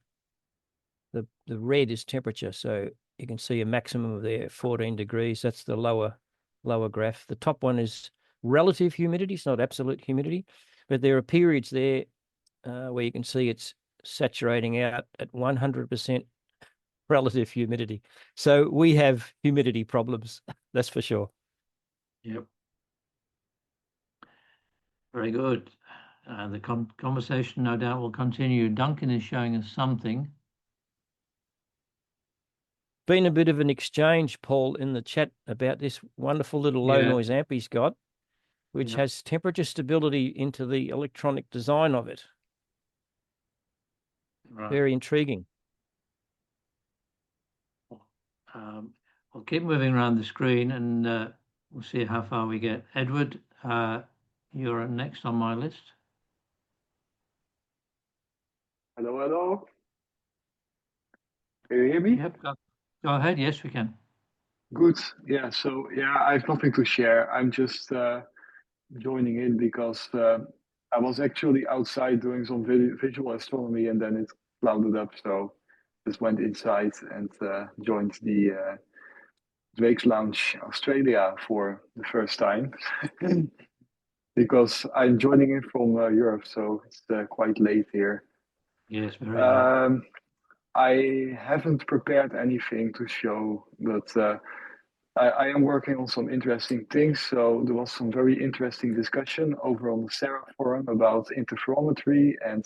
The red is temperature, so you can see a maximum of there, 14 degrees. That's the lower graph. The top one is relative humidity. It's not absolute humidity, but there are periods there where you can see it's saturating out at 100% relative humidity. So we have humidity problems, that's for sure. Yep. Very good. The conversation, no doubt, will continue. Duncan is showing us something. Been a bit of an exchange, Paul, in the chat about this wonderful little low noise amp he's got, which has temperature stability into the electronic design of it. Right. Very intriguing. We'll keep moving around the screen, and we'll see how far we get. Edward, you're next on my list. Hello, hello. Can you hear me? Yep, go ahead. Yes, we can. Good. Yeah, so I have nothing to share. I'm just joining in because I was actually outside doing some visual astronomy, and then it clouded up, so just went inside and joined the Drake's Lounge Australia for the first time. Because I'm joining in from Europe, so it's quite late here. Yes, very late. I haven't prepared anything to show, but I am working on some interesting things. So there was some very interesting discussion over on the Zener forum about interferometry and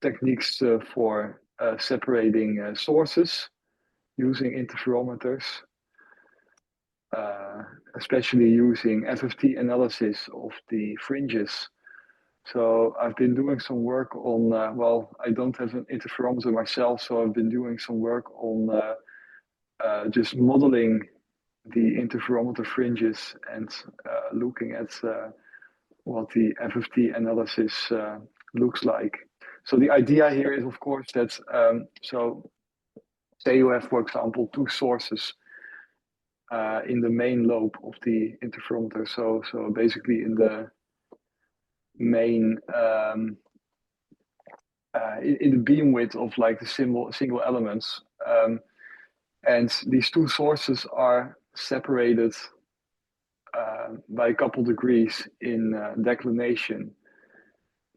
techniques for separating sources using interferometers, especially using FFT analysis of the fringes. So I've been doing some work on, well, I don't have an interferometer myself, so I've been doing some work on just modeling the interferometer fringes and looking at what the FFT analysis looks like. So the idea here is, of course, that so say you have, for example, two sources in the main lobe of the interferometer. So basically in the main in the beam width of like the single elements, and these two sources are separated by a couple degrees in declination,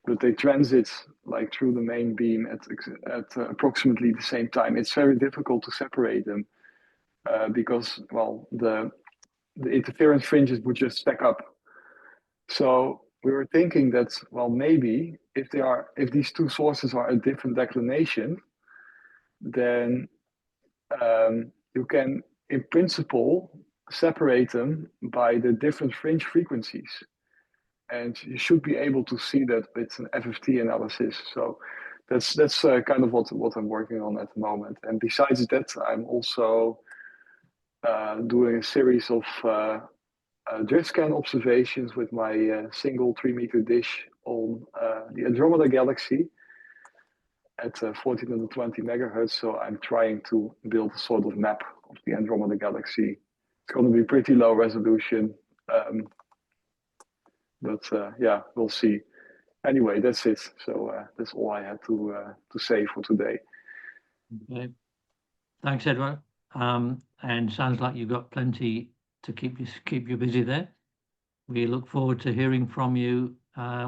but they transit like through the main beam at approximately the same time. It's very difficult to separate them because, well, the interference fringes would just stack up. So we were thinking that, well, maybe if these two sources are at different declination, then you can, in principle, separate them by the different fringe frequencies. And you should be able to see that with an FFT analysis. So that's kind of what I'm working on at the moment. And besides that, I'm also doing a series of drift scan observations with my single 3-meter dish on the Andromeda Galaxy at 1420 megahertz. So I'm trying to build a sort of map of the Andromeda Galaxy. It's going to be pretty low resolution, but yeah, we'll see. Anyway, that's it. So that's all I had to say for today. Okay. Thanks, Edward. And sounds like you've got plenty to keep you busy there. We look forward to hearing from you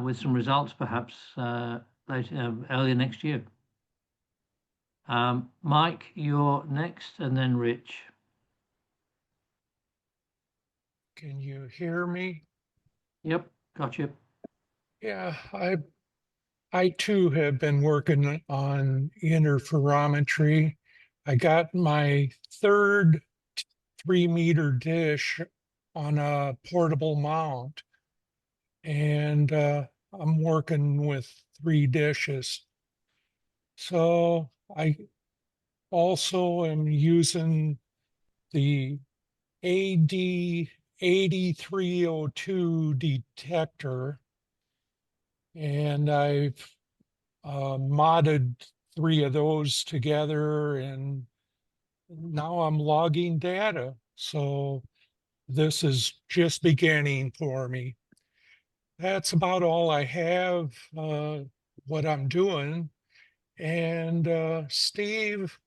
with some results, perhaps early next year. Mike, you're next, and then Rich. Can you hear me? Yep, got you. Yeah, I too have been working on interferometry. I got my third 3-meter dish on a portable mount, and I'm working with 3 dishes. So I also am using the AD8302 detector, and I've modded 3 of those together, and now I'm logging data. So this is just beginning for me. That's about all I have, what I'm doing. And Steve,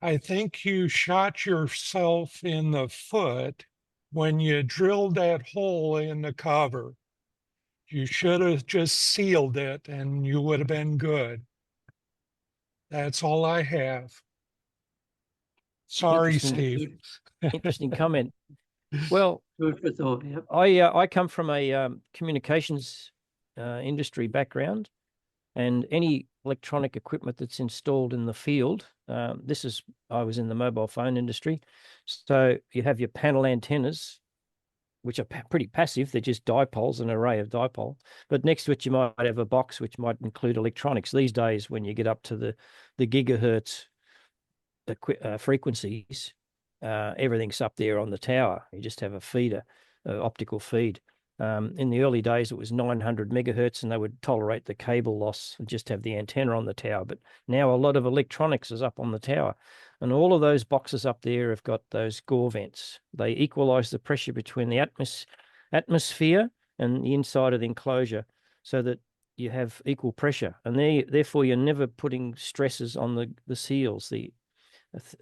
I think you shot yourself in the foot when you drilled that hole in the cover. You should have just sealed it and you would have been good. That's all I have. Sorry, Steve. Interesting comment. Well, Food for thought. Yep. I come from a communications industry background, and any electronic equipment that's installed in the field, I was in the mobile phone industry, so you have your panel antennas, which are pretty passive. They're just dipoles, an array of dipole. But next to it, you might have a box which might include electronics. These days, when you get up to the gigahertz frequencies, everything's up there on the tower. You just have a feeder, optical feed. In the early days, it was 900 megahertz, and they would tolerate the cable loss and just have the antenna on the tower. But now a lot of electronics is up on the tower, and all of those boxes up there have got those Gore vents. They equalize the pressure between the atmosphere and the inside of the enclosure, so that you have equal pressure, and therefore you're never putting stresses on the seals.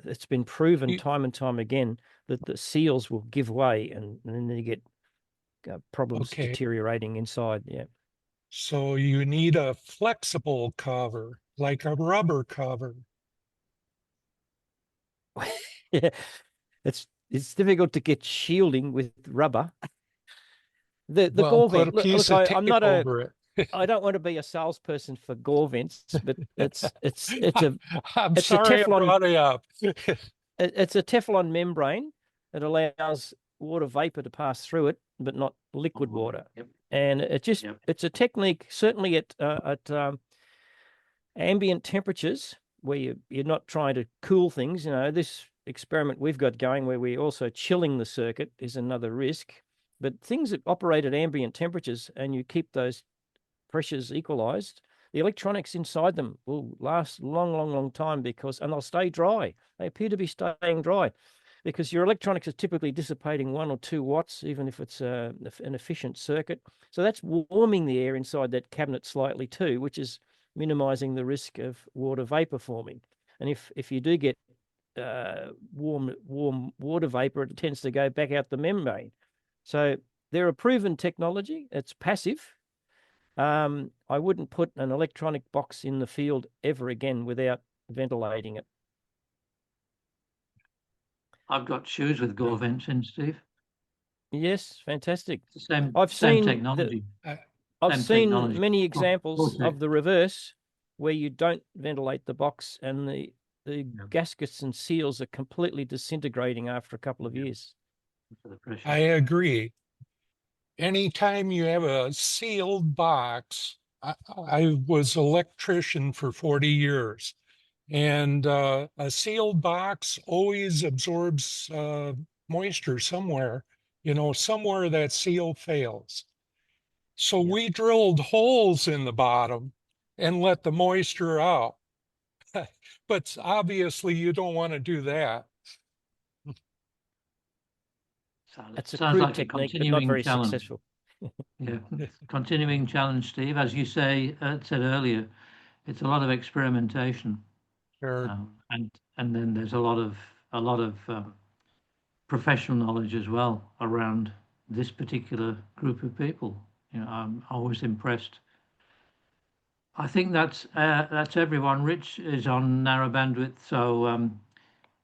It's been proven time and time again that the seals will give way, and then you get problems deteriorating inside. Yeah. So you need a flexible cover, like a rubber cover. Yeah, it's difficult to get shielding with rubber. The Well, gore put a vent. Look, piece look, of I'm tape not a. over it. I don't want to be a salesperson for gore vents, but it's a I'm it's a sorry I Teflon. brought it up. It's a Teflon membrane that allows water vapor to pass through it, but not liquid water. Yep. And it's a technique, certainly at ambient temperatures where you're not trying to cool things. You know, this experiment we've got going where we're also chilling the circuit is another risk. But things that operate at ambient temperatures and you keep those pressures equalized, the electronics inside them will last a long time and they'll stay dry. They appear to be staying dry because your electronics are typically dissipating 1 or 2 watts, even if it's an efficient circuit. So that's warming the air inside that cabinet slightly too, which is minimizing the risk of water vapor forming. And if you do get warm water vapor, it tends to go back out the membrane. So they're a proven technology. It's passive. I wouldn't put an electronic box in the field ever again without ventilating it. I've got shoes with gore vents in, Steve. Yes, fantastic. It's the same, I've same seen technology. I've Same seen technology. many examples okay. of the reverse where you don't ventilate the box and the gaskets and seals are completely disintegrating after a couple of years. I agree. Anytime you have a sealed box, I was electrician for 40 years, and a sealed box always absorbs moisture somewhere, somewhere that seal fails. So we drilled holes in the bottom and let the moisture out. But obviously you don't want to do that. That's a Sounds crude like technique, a but not continuing very challenge. successful. Yeah, continuing challenge, Steve. As you said earlier, it's a lot of experimentation, Sure. and then there's a lot of professional knowledge as well around this particular group of people. I'm always impressed. I think that's everyone. Rich is on narrow bandwidth, so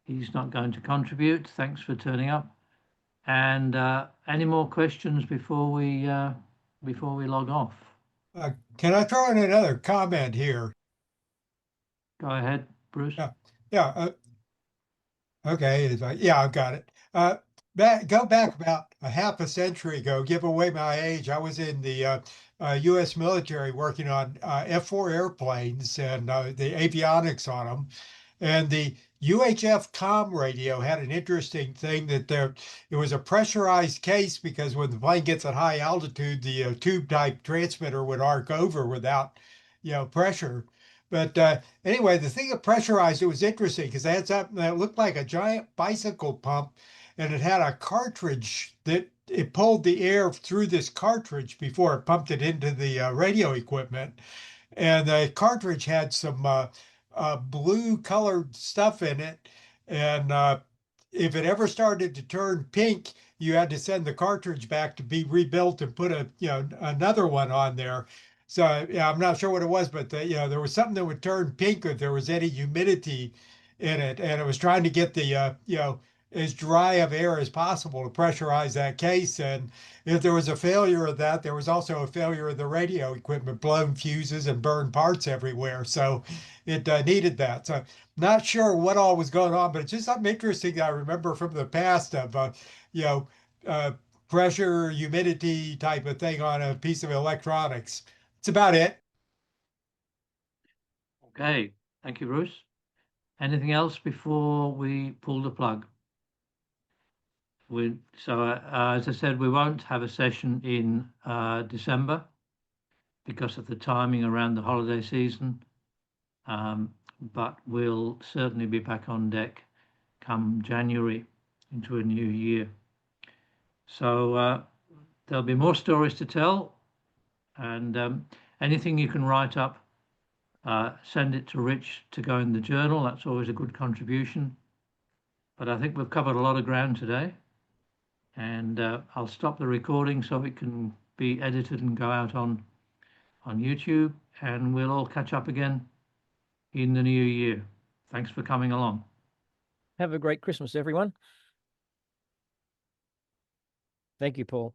he's not going to contribute. Thanks for turning up. And any more questions before we log off? Can I throw in another comment here? Go ahead, Bruce. Yeah. Okay. Yeah, I've got it. Go back about a half a century ago, give away my age. I was in the U.S. military working on F-4 airplanes and the avionics on them. And the UHF comm radio had an interesting thing that it was a pressurized case because when the plane gets at high altitude, the tube type transmitter would arc over without, pressure. But anyway, the thing that pressurized it was interesting because they had something that looked like a giant bicycle pump, and it had a cartridge that it pulled the air through this cartridge before it pumped it into the radio equipment. And the cartridge had some blue colored stuff in it. And if it ever started to turn pink, you had to send the cartridge back to be rebuilt and put another one on there. So yeah, I'm not sure what it was, but there was something that would turn pink if there was any humidity in it, and it was trying to get the as dry of air as possible to pressurize that case. And if there was a failure of that, there was also a failure of the radio equipment, blown fuses and burned parts everywhere. So it needed that. So not sure what all was going on, but it's just something interesting that I remember from the past of, uh, pressure, humidity type of thing on a piece of electronics. That's about it. Okay, thank you, Bruce. Anything else before we pull the plug? As I said, we won't have a session in December because of the timing around the holiday season, but we'll certainly be back on deck come January into a new year. So there'll be more stories to tell, and anything you can write up, send it to Rich to go in the journal. That's always a good contribution. But I think we've covered a lot of ground today. And I'll stop the recording so it can be edited and go out on YouTube, and we'll all catch up again in the new year. Thanks for coming along. Have a great Christmas, everyone. Thank you, Paul.